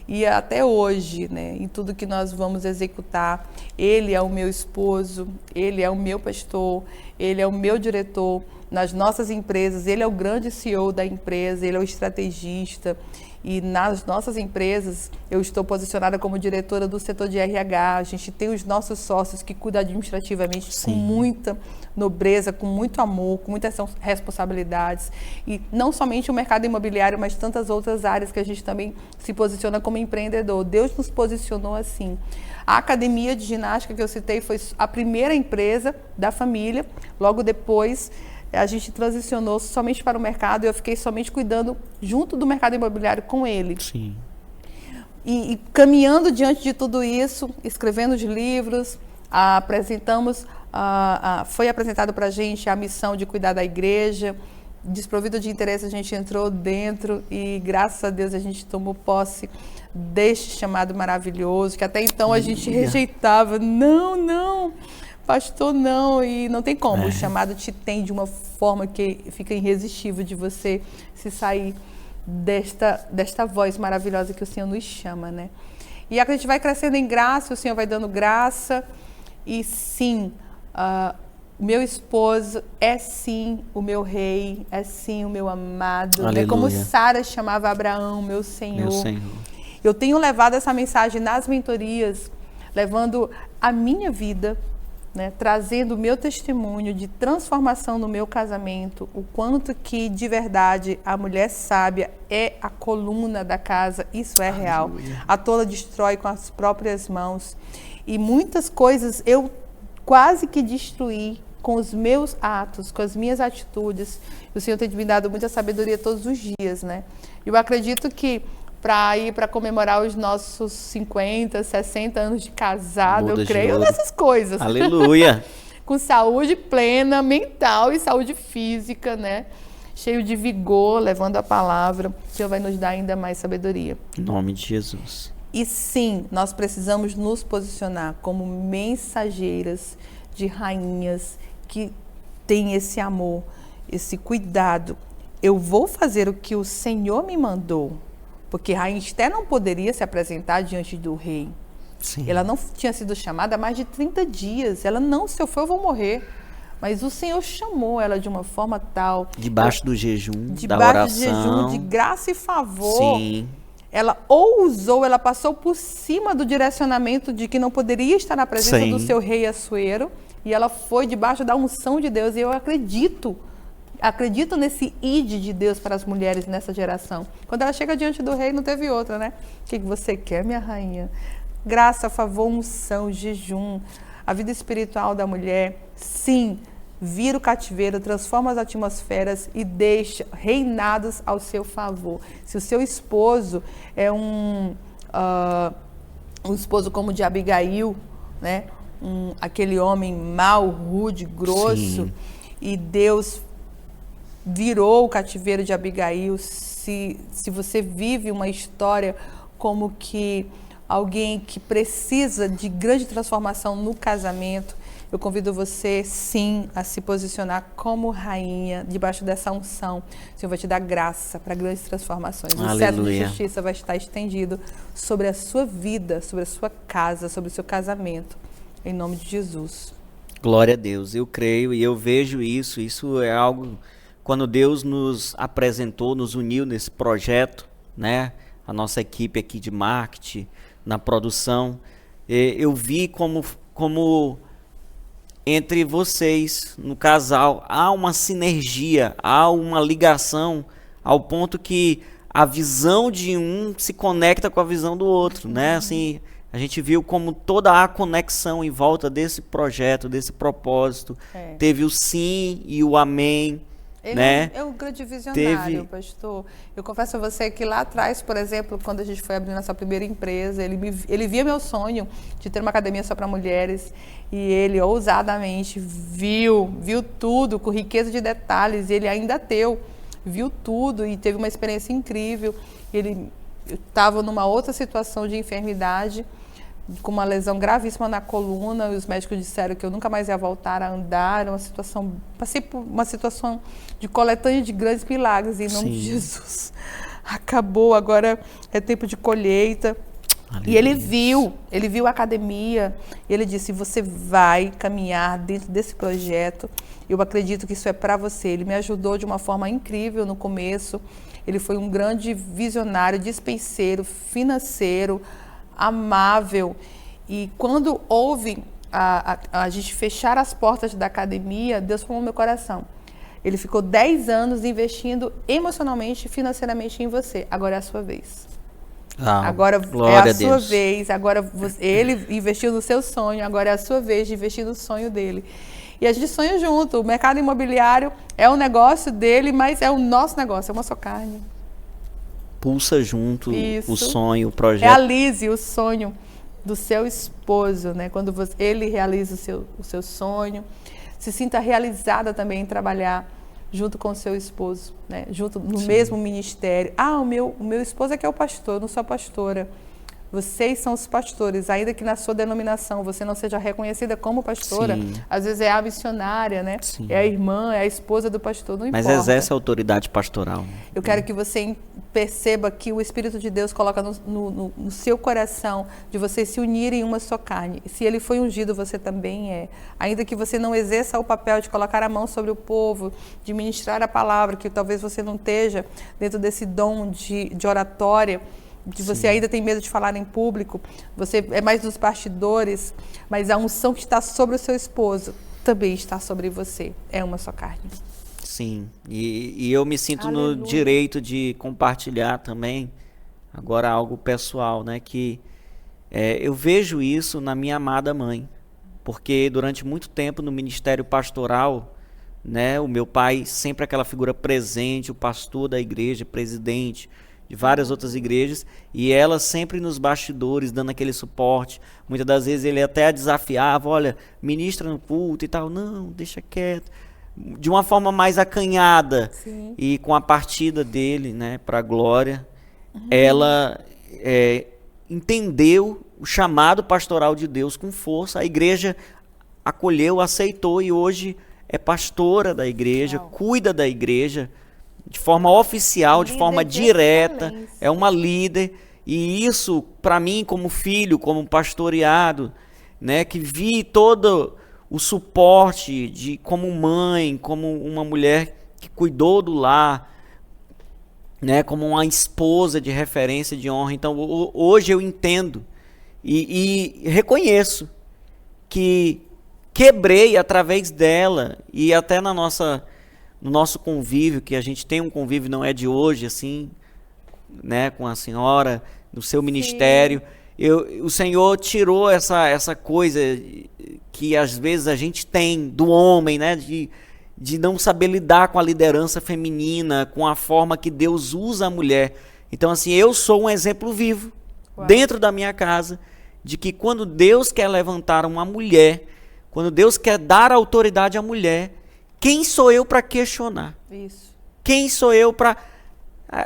E até hoje, né, em tudo que nós vamos executar, ele é o meu esposo, ele é o meu pastor, ele é o meu diretor nas nossas empresas, ele é o grande CEO da empresa, ele é o estrategista. E nas nossas empresas, eu estou posicionada como diretora do setor de RH, a gente tem os nossos sócios que cuidam administrativamente com muita nobreza, com muito amor, com muitas responsabilidades. E não somente o mercado imobiliário, mas tantas outras áreas que a gente também se posiciona como empreendedor. Deus nos posicionou assim. A academia de ginástica que eu citei foi a primeira empresa da família, logo depois a gente transicionou somente para o mercado e eu fiquei somente cuidando junto do mercado imobiliário com ele. Sim. E caminhando diante de tudo isso, escrevendo os livros, foi apresentado para a gente a missão de cuidar da igreja. Desprovido de interesse, a gente entrou dentro e, graças a Deus, a gente tomou posse deste chamado maravilhoso, que até então a gente rejeitava. Não, pastor, não, e não tem como. O chamado te tem de uma forma que fica irresistível de você se sair desta voz maravilhosa que o Senhor nos chama, né? E a gente vai crescendo em graça, o Senhor vai dando graça, e sim, meu esposo é sim o meu rei, é sim o meu amado, né? Como Sara chamava Abraão, meu Senhor. Eu tenho levado essa mensagem nas mentorias, levando a minha vida, né, trazendo o meu testemunho de transformação no meu casamento, o quanto que de verdade a mulher sábia é a coluna da casa, isso é real. A tola destrói com as próprias mãos. E muitas coisas eu quase que destruí com os meus atos, com as minhas atitudes. O Senhor tem me dado muita sabedoria todos os dias, né? Eu acredito que para comemorar os nossos 50, 60 anos de casado, eu creio nessas coisas. Aleluia! Com saúde plena, mental e saúde física, né? Cheio de vigor, levando a palavra. O Senhor vai nos dar ainda mais sabedoria. Em nome de Jesus. E sim, nós precisamos nos posicionar como mensageiras de rainhas que têm esse amor, esse cuidado. Eu vou fazer o que o Senhor me mandou. Porque Rainha Esther não poderia se apresentar diante do rei. Sim. Ela não tinha sido chamada há mais de 30 dias. Ela não, se eu for, eu vou morrer. Mas o Senhor chamou ela de uma forma tal. Debaixo do jejum, da oração. Debaixo do jejum, de graça e favor. Sim. Ela ousou, ela passou por cima do direcionamento de que não poderia estar na presença do seu rei Assuero. E ela foi debaixo da unção de Deus. E eu acredito nesse ide de Deus para as mulheres nessa geração. Quando ela chega diante do rei, não teve outra, né? O que você quer, minha rainha? Graça, favor, unção, jejum. A vida espiritual da mulher, sim, vira o cativeiro, transforma as atmosferas e deixa reinados ao seu favor. Se o seu esposo é um esposo como o de Abigail, né? aquele homem mau, rude, grosso, Sim. e Deus virou o cativeiro de Abigail. Se você vive uma história como que alguém que precisa de grande transformação no casamento, eu convido você, sim, a se posicionar como rainha, debaixo dessa unção. O Senhor vai te dar graça para grandes transformações. O cetro de justiça vai estar estendido sobre a sua vida, sobre a sua casa, sobre o seu casamento. Em nome de Jesus. Glória a Deus. Eu creio e eu vejo isso. Isso é algo... Quando Deus nos apresentou, nos uniu nesse projeto, né? A nossa equipe aqui de marketing, na produção, eu vi como entre vocês, no casal, há uma sinergia, há uma ligação, ao ponto que a visão de um se conecta com a visão do outro, né? Assim, a gente viu como toda a conexão em volta desse projeto, desse propósito, teve o sim e o amém. Ele né? é um grande visionário, pastor. Eu confesso a você que lá atrás, por exemplo, quando a gente foi abrir nossa primeira empresa, ele via meu sonho de ter uma academia só para mulheres, e ele ousadamente viu tudo com riqueza de detalhes, e ele ainda viu tudo e teve uma experiência incrível. Ele estava numa outra situação de enfermidade, com uma lesão gravíssima na coluna, e os médicos disseram que eu nunca mais ia voltar a andar. Passei por uma situação de coletânea de grandes milagres, em nome de Jesus. Acabou, agora é tempo de colheita. E ele viu a academia, e ele disse: você vai caminhar dentro desse projeto, eu acredito que isso é para você. Ele me ajudou de uma forma incrível no começo. Ele foi um grande visionário, despenseiro, financeiro, amável. E quando houve a gente fechar as portas da academia, Deus falou no meu coração: ele ficou 10 anos investindo emocionalmente e financeiramente em você, agora é a sua vez. Agora é a sua vez, agora ele investiu no seu sonho, agora é a sua vez de investir no sonho dele. E a gente sonha junto. O mercado imobiliário é um negócio dele, mas é o nosso negócio, é uma só carne. Pulsa junto. Isso. O sonho, o projeto. Realize o sonho do seu esposo, né? Quando ele realiza o seu sonho, se sinta realizada também em trabalhar junto com o seu esposo, né? Junto no mesmo ministério. O meu esposo é que é o pastor, eu não sou a pastora. Vocês são os pastores, ainda que na sua denominação você não seja reconhecida como pastora. Sim. Às vezes é a missionária, né? Sim. É a irmã, é a esposa do pastor, não importa. Mas exerce a autoridade pastoral. Eu quero que você perceba que o Espírito de Deus coloca no seu coração de vocês se unirem em uma só carne. Se ele foi ungido, você também é. Ainda que você não exerça o papel de colocar a mão sobre o povo, de ministrar a palavra, que talvez você não esteja dentro desse dom de oratória, de você ainda tem medo de falar em público, você é mais dos bastidores, mas a unção que está sobre o seu esposo também está sobre você. É uma só carne. Sim, e eu me sinto no direito de compartilhar também, agora algo pessoal, né? Que eu vejo isso na minha amada mãe, porque durante muito tempo no ministério pastoral, né? O meu pai sempre aquela figura presente, o pastor da igreja, presidente de várias outras igrejas, e ela sempre nos bastidores, dando aquele suporte. Muitas das vezes ele até a desafiava: olha, ministra no culto e tal. Não, deixa quieto. De uma forma mais acanhada. Sim. E com a partida dele, né, para a glória, ela entendeu o chamado pastoral de Deus com força. A igreja acolheu, aceitou, e hoje é pastora da igreja, cuida da igreja, de forma oficial, de forma direta, é uma líder. E isso, para mim, como filho, como pastoreado, né, que vi todo o suporte como mãe, como uma mulher que cuidou do lar, né, como uma esposa de referência, de honra. Então, hoje eu entendo e reconheço que quebrei através dela, e até no nosso convívio, que a gente tem um convívio, não é de hoje, assim, né, com a senhora, no seu ministério, o Senhor tirou essa coisa que às vezes a gente tem do homem, né, de não saber lidar com a liderança feminina, com a forma que Deus usa a mulher. Então, assim, eu sou um exemplo vivo dentro da minha casa, de que quando Deus quer levantar uma mulher, quando Deus quer dar autoridade à mulher, quem sou eu para questionar? Isso. Quem sou eu para...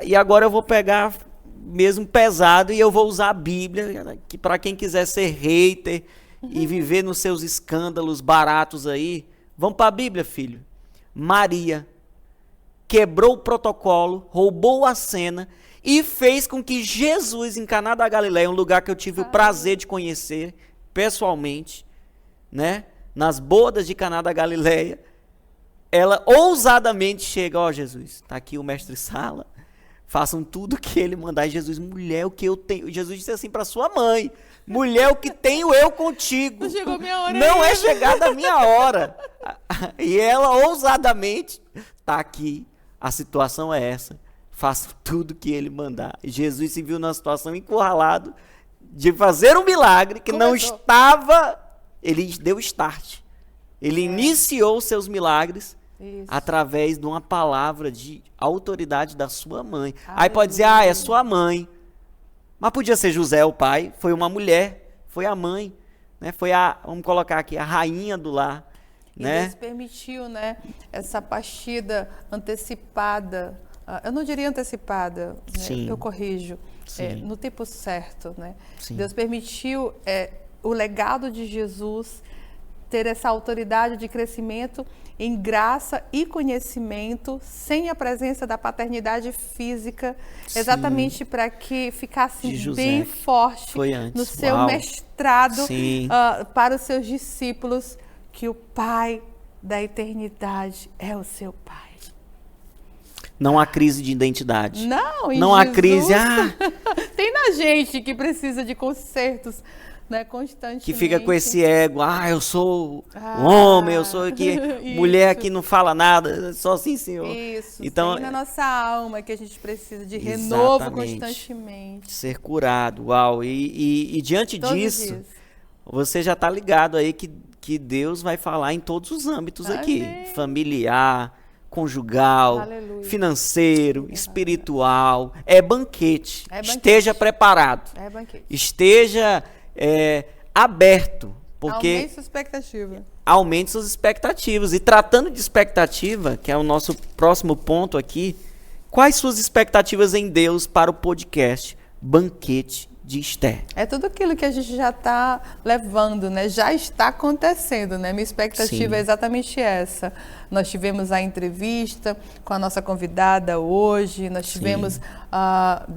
E agora eu vou pegar mesmo pesado e eu vou usar a Bíblia, que para quem quiser ser hater e viver nos seus escândalos baratos aí, vamos para a Bíblia, filho. Maria quebrou o protocolo, roubou a cena e fez com que Jesus, em Caná da Galileia, um lugar que eu tive o prazer de conhecer pessoalmente, né? Nas bodas de Caná da Galileia, ela ousadamente chega, ó, Jesus, tá aqui o mestre Sala, façam tudo o que ele mandar. E Jesus, mulher, o que eu tenho? Jesus disse assim para sua mãe, mulher, o que tenho eu contigo? Não chegou minha hora. Não é chegada a minha hora. E ela ousadamente, tá aqui, a situação é essa, faça tudo que ele mandar. E Jesus se viu numa situação encurralado de fazer um milagre que não estava, ele deu start. Ele iniciou seus milagres através de uma palavra de autoridade da sua mãe. Aí pode dizer, é sua mãe. Mas podia ser José, o pai, foi uma mulher, foi a mãe, né? Foi vamos colocar aqui, a rainha do lar. E né? Deus permitiu, né, essa partida antecipada, eu não diria antecipada, né? Eu corrijo, no tempo certo, né? Deus permitiu o legado de Jesus ter essa autoridade de crescimento em graça e conhecimento, sem a presença da paternidade física, exatamente para que ficasse bem forte no seu mestrado para os seus discípulos, que o Pai da eternidade é o seu Pai. Não há crise de identidade. Não há crise. Tem na gente que precisa de consertos, né, constantemente. Que fica com esse ego. Eu sou homem, eu sou aqui, mulher que não fala nada, só assim, Senhor. Isso. Então, tem na nossa alma que a gente precisa de renovo constantemente. Ser curado. Uau. E diante disso, você já está ligado aí que Deus vai falar em todos os âmbitos aqui. Familiar, conjugal, financeiro, espiritual. É banquete. Esteja preparado. É banquete. Esteja aberto. Porque aumente sua expectativa. Aumente suas expectativas. E tratando de expectativa, que é o nosso próximo ponto aqui, quais suas expectativas em Deus para o podcast Banquete de Esther? É tudo aquilo que a gente já está levando, né? Já está acontecendo, né? Minha expectativa é exatamente essa. Nós tivemos a entrevista com a nossa convidada hoje, nós tivemos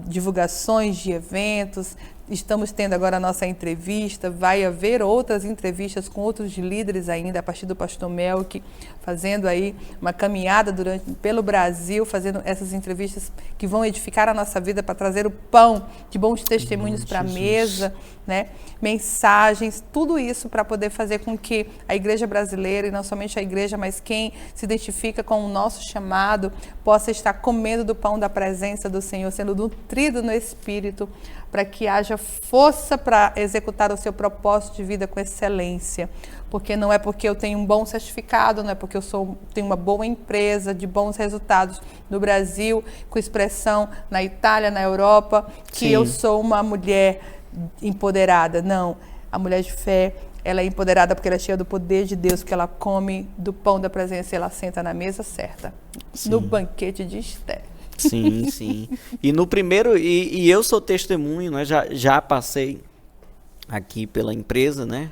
divulgações de eventos, estamos tendo agora a nossa entrevista, vai haver outras entrevistas com outros líderes ainda, a partir do pastor Melk, fazendo aí uma caminhada pelo Brasil, fazendo essas entrevistas que vão edificar a nossa vida para trazer o pão de bons testemunhos para a mesa, né? Mensagens, tudo isso para poder fazer com que a igreja brasileira, e não somente a igreja, mas quem se identifica com o nosso chamado, possa estar comendo do pão da presença do Senhor, sendo nutrido no Espírito, para que haja força para executar o seu propósito de vida com excelência. Porque não é porque eu tenho um bom certificado, não é porque eu tenho uma boa empresa de bons resultados no Brasil, com expressão na Itália, na Europa, que eu sou uma mulher empoderada. Não, a mulher de fé, ela é empoderada porque ela é cheia do poder de Deus, porque ela come do pão da presença e ela senta na mesa certa, no banquete de Esther. Sim, sim. E no primeiro, e eu sou testemunho, né? Já passei aqui pela empresa, né?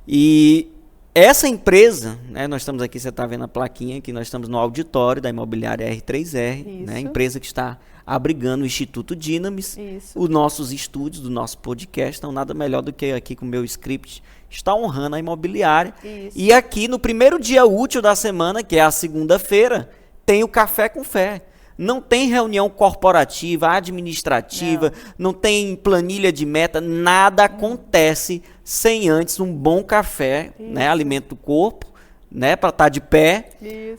E essa empresa, né? Nós estamos aqui, você está vendo a plaquinha aqui, nós estamos no auditório da imobiliária R3R, né? Empresa que está abrigando o Instituto Dynamis. Os nossos estúdios do nosso podcast estão nada melhor do que aqui com o meu script, está honrando a imobiliária. E aqui no primeiro dia útil da semana, que é a segunda-feira, tem o Café com Fé. Não tem reunião corporativa, administrativa, não tem planilha de meta, nada acontece sem antes um bom café, né? Alimenta o corpo, né? Para estar de pé,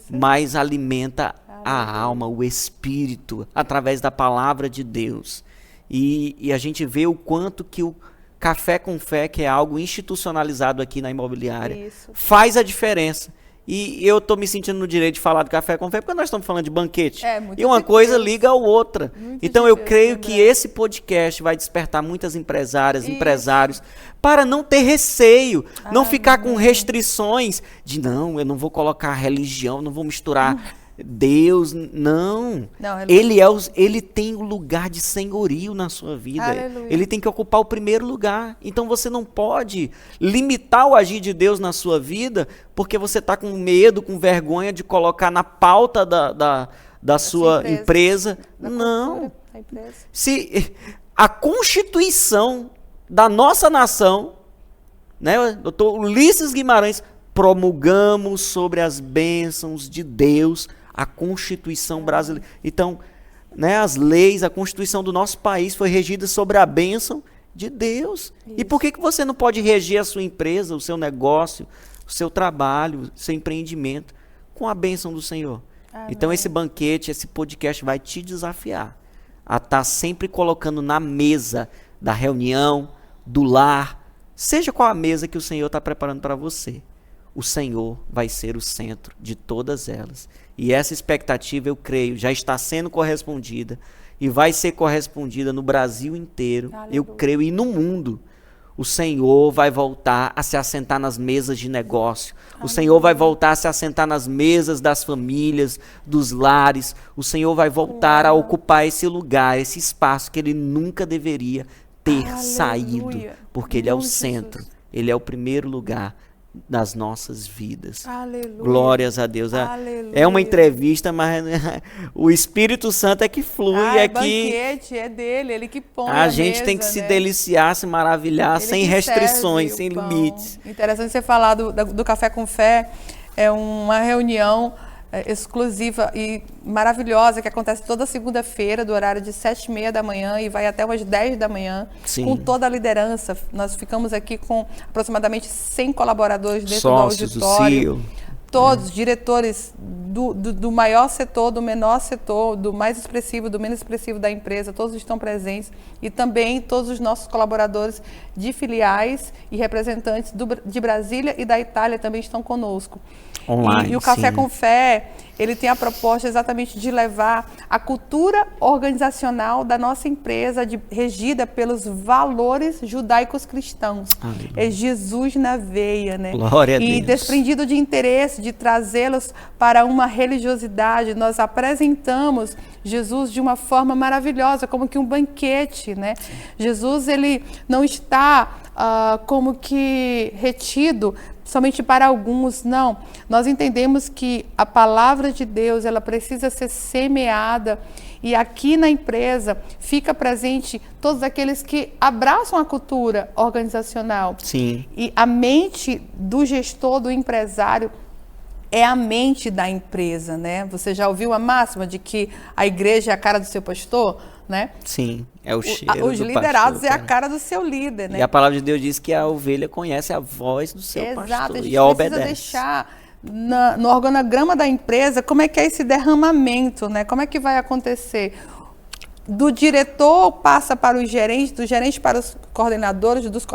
mas alimenta a alma, o espírito, através da palavra de Deus. E a gente vê o quanto que o Café com Fé, que é algo institucionalizado aqui na imobiliária, faz a diferença. E eu tô me sentindo no direito de falar do Café com Fé, porque nós estamos falando de banquete. Muito E uma de coisa Deus. liga a outra. Muito Então de eu Deus, creio né, que André? esse podcast vai despertar muitas empresárias, Isso. empresários, para não ter receio, não ficar com Amém. restrições de não, eu não vou colocar religião, não vou misturar Deus, não. Não, Ele tem o lugar de senhorio na sua vida. Aleluia. Ele tem que ocupar o primeiro lugar. Então você não pode limitar o agir de Deus na sua vida porque você está com medo, com vergonha de colocar na pauta da sua empresa. Da Não. cultura da empresa. Se a Constituição da nossa nação, né, doutor Ulisses Guimarães, promulgamos sobre as bênçãos de Deus a Constituição brasileira. Então, né, as leis, a Constituição do nosso país foi regida sobre a bênção de Deus. Isso. E por que você não pode reger a sua empresa, o seu negócio, o seu trabalho, o seu empreendimento com a bênção do Senhor? Amém. Então esse banquete, esse podcast vai te desafiar a estar sempre colocando na mesa da reunião, do lar, seja qual a mesa que o Senhor está preparando para você. O Senhor vai ser o centro de todas elas. E essa expectativa, eu creio, já está sendo correspondida e vai ser correspondida no Brasil inteiro. Aleluia. Eu creio, e no mundo. O Senhor vai voltar a se assentar nas mesas de negócio. O Senhor vai voltar a se assentar nas mesas das famílias, dos lares. O Senhor vai voltar a ocupar esse lugar, esse espaço que Ele nunca deveria ter Aleluia. saído. Porque Ele é o Nome de centro. Jesus. Ele é o primeiro lugar das nossas vidas. Aleluia. Glórias a Deus. Aleluia. É uma entrevista, mas o Espírito Santo é que flui é aqui. banquete, é dele, ele que põe A a gente mesa, tem que se né? deliciar, se maravilhar, Ele sem que restrições, serve sem o pão. limites. Interessante você falar do Café com Fé. É uma reunião exclusiva e maravilhosa que acontece toda segunda-feira, do horário de 7h30 da manhã e vai até umas 10 da manhã, Sim. com toda a liderança. Nós ficamos aqui com aproximadamente 100 colaboradores dentro Sócios, do o auditório. CEO. Todos, diretores do maior setor, do menor setor, do mais expressivo, do menos expressivo da empresa, todos estão presentes. E também todos os nossos colaboradores de filiais e representantes de Brasília e da Itália também estão conosco. Online, E o Café sim. com Fé, ele tem a proposta exatamente de levar a cultura organizacional da nossa empresa, regida pelos valores judaicos cristãos. Aleluia. É Jesus na veia, né? Glória a E Deus. desprendido de interesse de trazê-los para uma religiosidade, nós apresentamos Jesus de uma forma maravilhosa, como que um banquete, né? Jesus, ele não está como que retido somente para alguns, não. Nós entendemos que a palavra de Deus, ela precisa ser semeada, e aqui na empresa fica presente todos aqueles que abraçam a cultura organizacional. Sim. E a mente do gestor, do empresário, é a mente da empresa, né? Você já ouviu a máxima de que a igreja é a cara do seu pastor, né? Sim, é o cheiro Os do liderados pastor, é a cara do seu líder, né? E a palavra de Deus diz que a ovelha conhece a voz do seu Exato, pastor a gente e a precisa obedece. deixar no organograma da empresa como é que é esse derramamento, né? Como é que vai acontecer? Do diretor passa para os gerentes, do gerente para os coordenadores, dos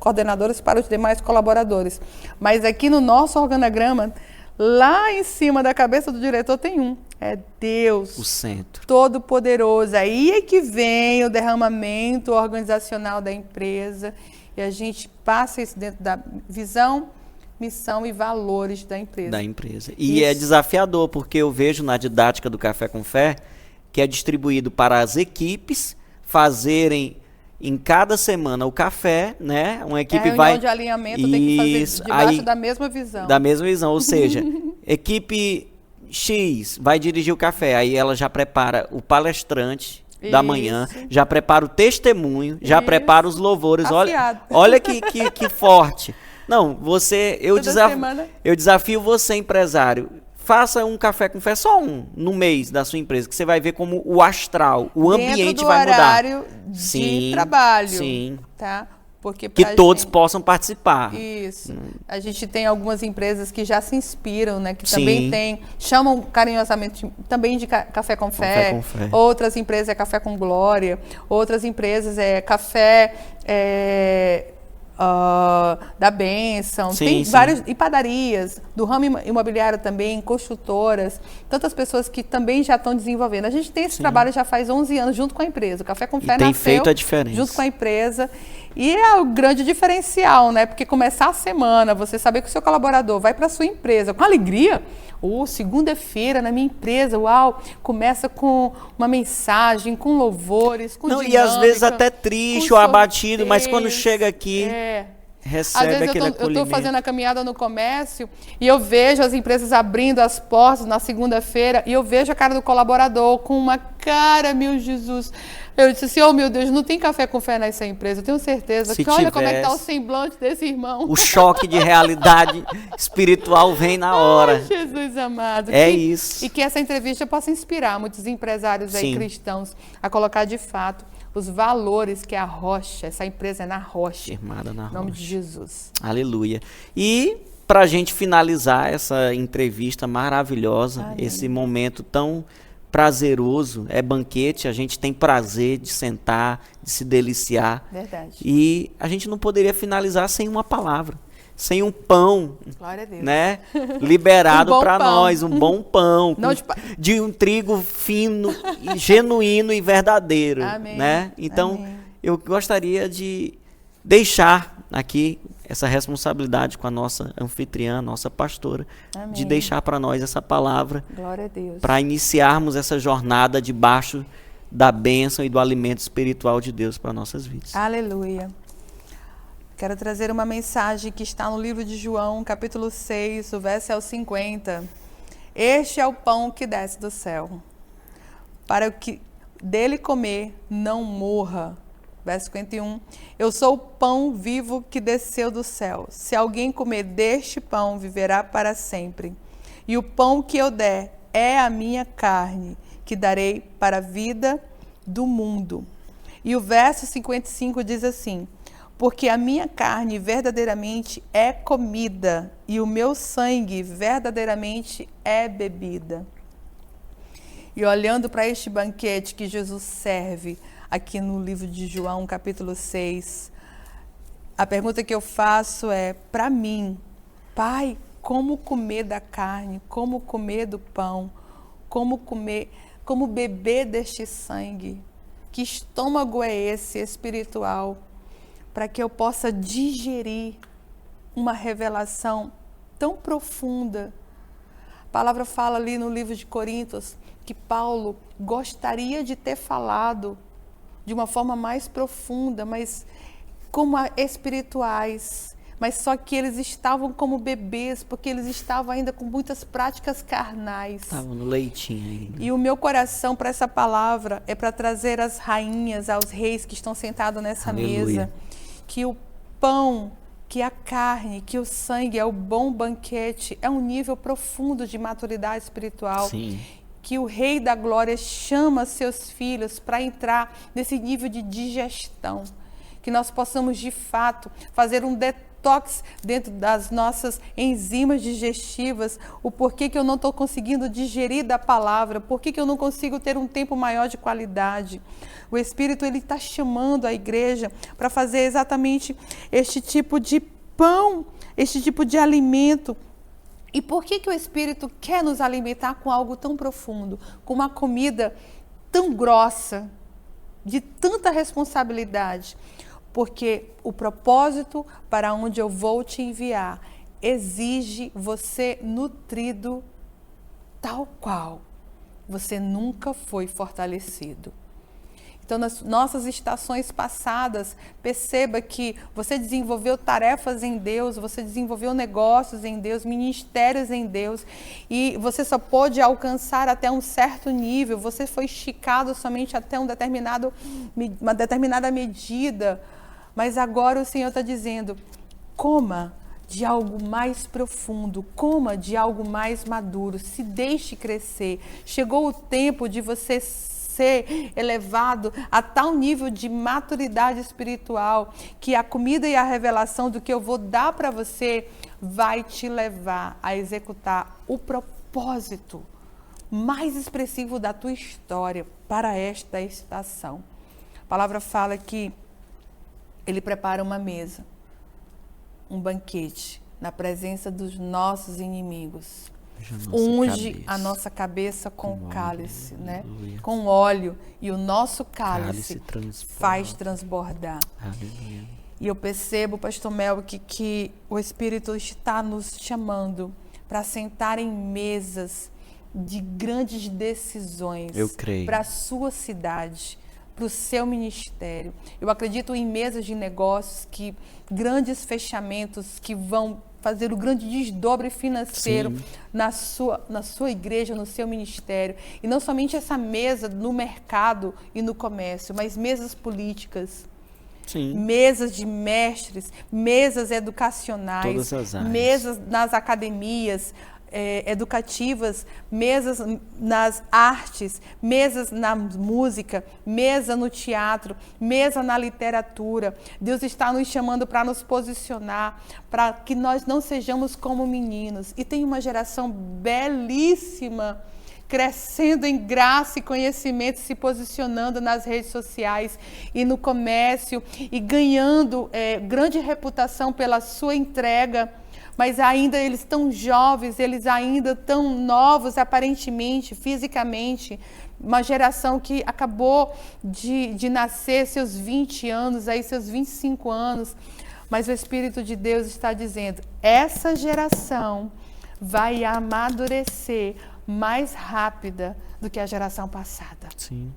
coordenadores para os demais colaboradores. Mas aqui no nosso organograma, lá em cima da cabeça do diretor tem é Deus. O centro. Todo-Poderoso. Aí é que vem o derramamento organizacional da empresa e a gente passa isso dentro da visão, missão e valores da empresa. Da empresa. E Isso. é desafiador, porque eu vejo na didática do Café com Fé que é distribuído para as equipes fazerem em cada semana o café, né? Uma equipe a reunião vai... de alinhamento tem que fazer Isso, debaixo aí, da mesma visão. da mesma visão, ou seja, equipe X vai dirigir o café, aí ela já prepara o palestrante da manhã, já prepara o testemunho, já prepara os louvores. Afiado. Olha que forte. Não, eu desafio você, empresário, faça um Café com Fé, só um, no mês da sua empresa, que você vai ver como o astral, o ambiente vai mudar. Horário de trabalho. Sim. Tá? Porque Que todos possam participar. Isso. A gente tem algumas empresas que já se inspiram, né? Que também chamam carinhosamente também de Café com Fé. Com Fé. Outras empresas é Café com Glória. Outras empresas é Café da bênção, Sim, tem sim. várias, e padarias, do ramo imobiliário também, construtoras, tantas pessoas que também já estão desenvolvendo. A gente tem esse trabalho já faz 11 anos junto com a empresa. O Café com Fé tem nasceu feito a diferença. junto com a empresa. E é o grande diferencial, né? Porque começar a semana, você saber que o seu colaborador vai para a sua empresa com alegria. Segunda-feira na minha empresa, uau, começa com uma mensagem, com louvores, com dinâmica. E às vezes até triste ou abatido, mas quando chega aqui, recebe às vezes aquele eu acolhimento. estou fazendo a caminhada no comércio e eu vejo as empresas abrindo as portas na segunda-feira e eu vejo a cara do colaborador com uma cara, meu Jesus. Eu disse assim, oh meu Deus, não tem Café com Fé nessa empresa, eu tenho certeza. Se que olha como é que tivesse, está o semblante desse irmão. O choque de realidade espiritual vem na hora. Ai, Jesus amado. Isso. E que essa entrevista possa inspirar muitos empresários aí cristãos a colocar de fato os valores que a rocha, essa empresa é na rocha. Firmada na rocha. Em nome de Jesus. Aleluia. E para a gente finalizar essa entrevista maravilhosa, Amém. Esse momento tão prazeroso, é banquete, a gente tem prazer de sentar, de se deliciar. Verdade. E a gente não poderia finalizar sem uma palavra, sem um pão, Glória a Deus. né, liberado para nós, um bom pão, Não de um trigo fino, e genuíno e verdadeiro. Amém. Né? Então, Amém. eu gostaria de deixar aqui essa responsabilidade com a nossa anfitriã, nossa pastora, Amém. de deixar para nós essa palavra, Glória a Deus. para iniciarmos essa jornada debaixo da bênção e do alimento espiritual de Deus para nossas vidas. Aleluia. Quero trazer uma mensagem que está no livro de João, capítulo 6, o verso é o 50. Este é o pão que desce do céu, para o que dele comer não morra. Verso 51, eu sou o pão vivo que desceu do céu. Se alguém comer deste pão, viverá para sempre. E o pão que eu der é a minha carne, que darei para a vida do mundo. E o verso 55 diz assim, porque a minha carne verdadeiramente é comida, e o meu sangue verdadeiramente é bebida. E olhando para este banquete que Jesus serve, aqui no livro de João, capítulo 6, a pergunta que eu faço é, para mim, Pai, como comer da carne, como comer do pão, como beber deste sangue? Que estômago é esse espiritual para que eu possa digerir uma revelação tão profunda? A palavra fala ali no livro de Coríntios que Paulo gostaria de ter falado de uma forma mais profunda, mas como espirituais, mas só que eles estavam como bebês, porque eles estavam ainda com muitas práticas carnais. Estavam no leitinho ainda. E o meu coração para essa palavra é para trazer às rainhas, aos reis que estão sentados nessa mesa, que o pão, que a carne, que o sangue é o bom banquete, é um nível profundo de maturidade espiritual. Sim. Que o Rei da Glória chama seus filhos para entrar nesse nível de digestão. Que nós possamos, de fato, fazer um detox dentro das nossas enzimas digestivas. O porquê que eu não estou conseguindo digerir da palavra, porquê que eu não consigo ter um tempo maior de qualidade. O Espírito, ele está chamando a igreja para fazer exatamente este tipo de pão, este tipo de alimento. E por que o Espírito quer nos alimentar com algo tão profundo, com uma comida tão grossa, de tanta responsabilidade? Porque o propósito para onde eu vou te enviar exige você nutrido tal qual você nunca foi fortalecido. Então, nas nossas estações passadas, perceba que você desenvolveu tarefas em Deus, você desenvolveu negócios em Deus, ministérios em Deus, e você só pôde alcançar até um certo nível, você foi esticado somente até uma determinada medida, mas agora o Senhor está dizendo, coma de algo mais profundo, coma de algo mais maduro, se deixe crescer. Chegou o tempo de você ser elevado a tal nível de maturidade espiritual que a comida e a revelação do que eu vou dar para você vai te levar a executar o propósito mais expressivo da tua história para esta estação. A palavra fala que ele prepara uma mesa um banquete na presença dos nossos inimigos. Unge a nossa cabeça com cálice, óleo, né? aleluia. Com óleo, e o nosso cálice Transborda. faz transbordar. Aleluia. E eu percebo, pastor Melk, que o Espírito está nos chamando para sentar em mesas de grandes decisões. Eu creio. Para a sua cidade, para o seu ministério. Eu acredito em mesas de negócios, que grandes fechamentos que vão fazer o grande desdobre financeiro na sua igreja, no seu ministério. E não somente essa mesa no mercado e no comércio, mas mesas políticas. Sim. Mesas de mestres, mesas educacionais, todas as áreas. Mesas nas academias educativas, mesas nas artes, mesas na música, mesa no teatro, mesa na literatura. Deus está nos chamando para nos posicionar, para que nós não sejamos como meninos. E tem uma geração belíssima, crescendo em graça e conhecimento, se posicionando nas redes sociais e no comércio e ganhando grande reputação pela sua entrega, mas ainda eles estão jovens, eles ainda estão novos aparentemente, fisicamente, uma geração que acabou de nascer seus 20 anos, aí seus 25 anos, mas o Espírito de Deus está dizendo, essa geração vai amadurecer mais rápida do que a geração passada. Sim.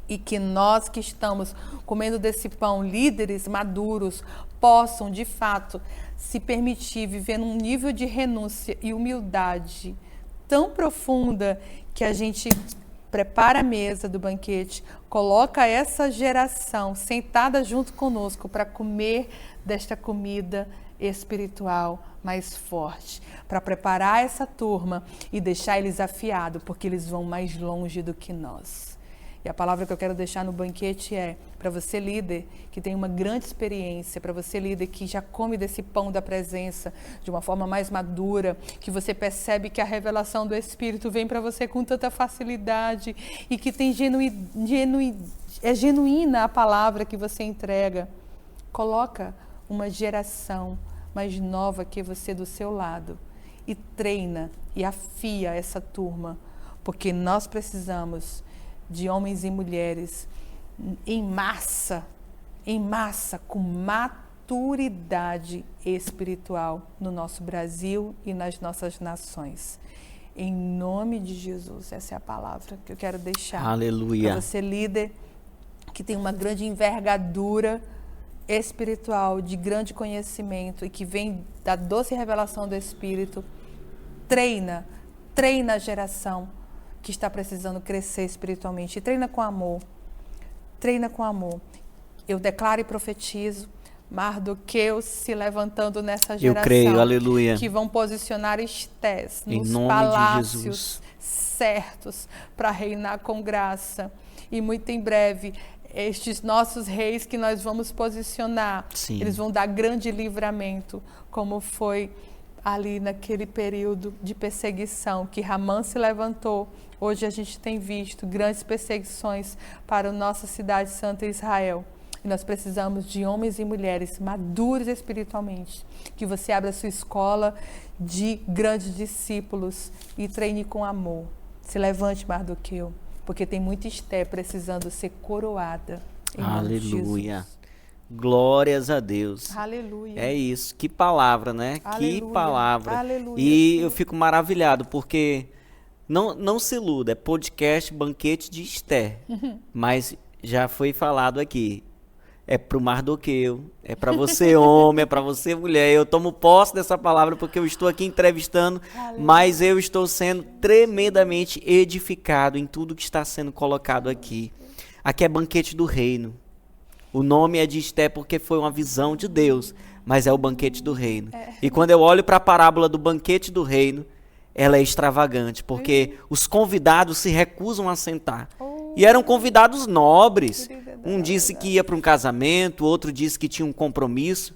E que nós que estamos comendo desse pão, líderes maduros, possam, de fato, se permitir viver num nível de renúncia e humildade tão profunda que a gente prepara a mesa do banquete, coloca essa geração sentada junto conosco para comer desta comida espiritual mais forte, para preparar essa turma e deixar eles afiados, porque eles vão mais longe do que nós. E a palavra que eu quero deixar no banquete é para você, líder, que tem uma grande experiência, para você, líder, que já come desse pão da presença de uma forma mais madura, que você percebe que a revelação do Espírito vem para você com tanta facilidade e que tem é genuína a palavra que você entrega. Coloca uma geração mais nova que você do seu lado e treina e afia essa turma, porque nós precisamos de homens e mulheres em massa, com maturidade espiritual no nosso Brasil e nas nossas nações. Em nome de Jesus, essa é a palavra que eu quero deixar. Aleluia. Para você, líder, que tem uma grande envergadura espiritual, de grande conhecimento e que vem da doce revelação do Espírito, treina a geração que está precisando crescer espiritualmente. Treina com amor. Eu declaro e profetizo Mardoqueu se levantando nessa geração. Eu creio, aleluia. Que vão posicionar Estés nos nome palácios de Jesus. certos para reinar com graça. E muito em breve, estes nossos reis que nós vamos posicionar, Sim. Eles vão dar grande livramento, como foi ali naquele período de perseguição que Ramã se levantou. Hoje a gente tem visto grandes perseguições para a nossa cidade santa Israel. E nós precisamos de homens e mulheres maduros espiritualmente. Que você abra a sua escola de grandes discípulos e treine com amor. Se levante, Mardoqueu, porque tem muita Esté precisando ser coroada. Aleluia. Glórias a Deus. Aleluia. É isso. Que palavra, né? Aleluia. Que palavra. Aleluia. E eu fico maravilhado, porque não se iluda, é podcast Banquete de Esté. Mas já foi falado aqui. É pro Mardoqueu, é para você homem, é para você mulher. Eu tomo posse dessa palavra porque eu estou aqui entrevistando, mas eu estou sendo tremendamente edificado em tudo que está sendo colocado aqui. Aqui é Banquete do Reino. O nome é de Esté porque foi uma visão de Deus, mas é o Banquete do Reino. E quando eu olho para a parábola do Banquete do Reino, ela é extravagante, porque os convidados se recusam a sentar. E eram convidados nobres. Um disse que ia para um casamento, outro disse que tinha um compromisso.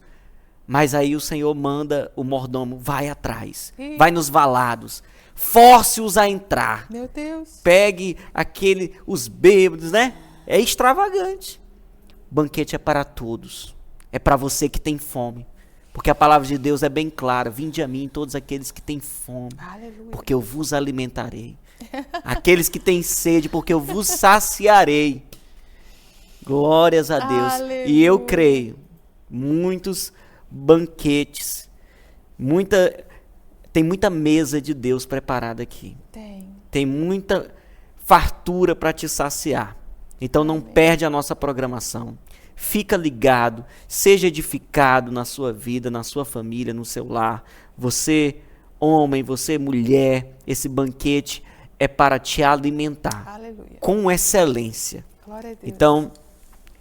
Mas aí o Senhor manda o mordomo, vai atrás, vai nos valados, force-os a entrar. Meu Deus. Pegue os bêbados, né? É extravagante. Banquete é para todos. É para você que tem fome. Porque a palavra de Deus é bem clara. Vinde a mim todos aqueles que têm fome, Aleluia. porque eu vos alimentarei. Aqueles que têm sede, porque eu vos saciarei. Glórias a Deus. Aleluia. E eu creio, muitos banquetes, tem muita mesa de Deus preparada aqui. Tem muita fartura para te saciar. Então não perde a nossa programação. Fica ligado, seja edificado na sua vida, na sua família, no seu lar. Você, homem, você, mulher, esse banquete é para te alimentar. Aleluia. Com excelência. Glória a Deus. Então,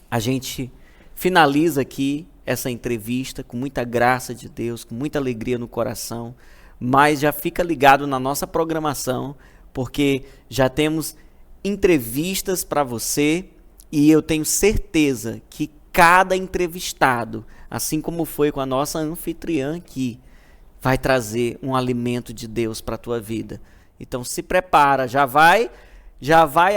a gente finaliza aqui essa entrevista com muita graça de Deus, com muita alegria no coração, mas já fica ligado na nossa programação, porque já temos entrevistas para você e eu tenho certeza que cada entrevistado, assim como foi com a nossa anfitriã aqui, vai trazer um alimento de Deus para a tua vida. Então se prepara, já vai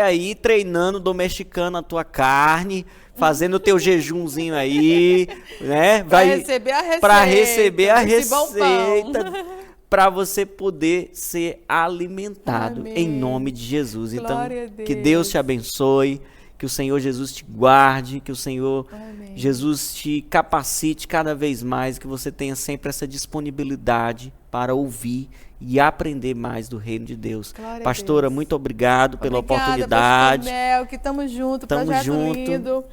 aí treinando, domesticando a tua carne, fazendo o teu jejumzinho aí, né? Para receber a receita, para você poder ser alimentado. Amém. Em nome de Jesus. Então, Glória a Deus. que Deus te abençoe, que o Senhor Jesus te guarde, que o Senhor Amém. Jesus te capacite cada vez mais, que você tenha sempre essa disponibilidade para ouvir e aprender mais do reino de Deus. Glória a Pastora, Deus. muito obrigado pela Obrigada, oportunidade. Pastor Mel, que estamos juntos, Tamo projeto junto. lindo.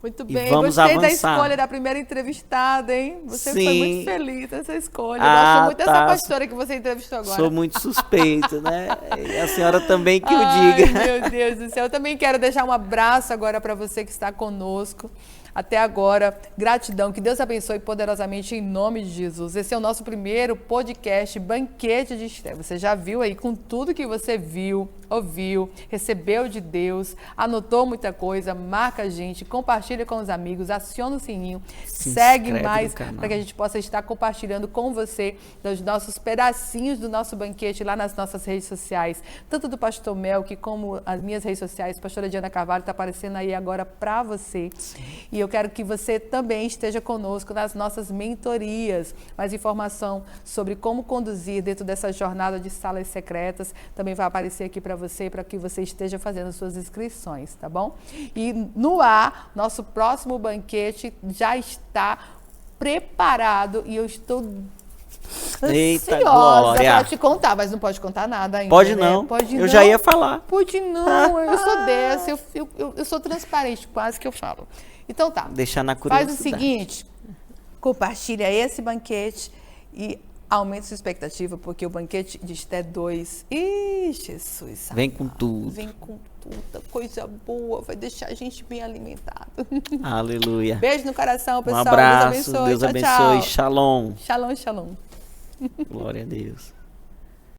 Muito E bem, vamos gostei da avançar. escolha da primeira entrevistada, hein? Você foi Sim. muito feliz nessa escolha. Ah, Eu gosto muito tá. dessa pastora que você entrevistou agora. Sou muito suspeito, né? E a senhora também que o Ai, diga. meu Deus do céu. Eu também quero deixar um abraço agora para você que está conosco. Até agora, gratidão, que Deus abençoe poderosamente em nome de Jesus. Esse é o nosso primeiro podcast Banquete de Esther. Você já viu aí com tudo que você viu, ouviu, recebeu de Deus, anotou muita coisa, marca a gente, compartilha com os amigos, aciona o sininho, segue mais para que a gente possa estar compartilhando com você dos nossos pedacinhos do nosso banquete lá nas nossas redes sociais, tanto do Pastor Mel que como as minhas redes sociais, Pastora Diana Carvalho está aparecendo aí agora para você. E eu quero que você também esteja conosco nas nossas mentorias. Mais informação sobre como conduzir dentro dessa jornada de salas secretas também vai aparecer aqui para você, para que você esteja fazendo suas inscrições, tá bom? E no ar, nosso próximo banquete já está preparado e eu estou Eita, ansiosa glória. para te contar, mas não pode contar nada ainda. Pode né? não. Pode Eu não. já ia falar. Pode não, eu sou dessa, eu sou transparente, quase que eu falo. Então tá. Deixar na Faz curiosidade. o seguinte, compartilha esse banquete e aumente sua expectativa, porque o banquete de Esther 2, Jesus, Vem com tudo. vem com tudo, coisa boa, vai deixar a gente bem alimentado. Aleluia. Beijo no coração, Um pessoal. abraço. Deus abençoe. Deus Tchau, abençoe. tchau. Shalom. Shalom, shalom. Glória a Deus.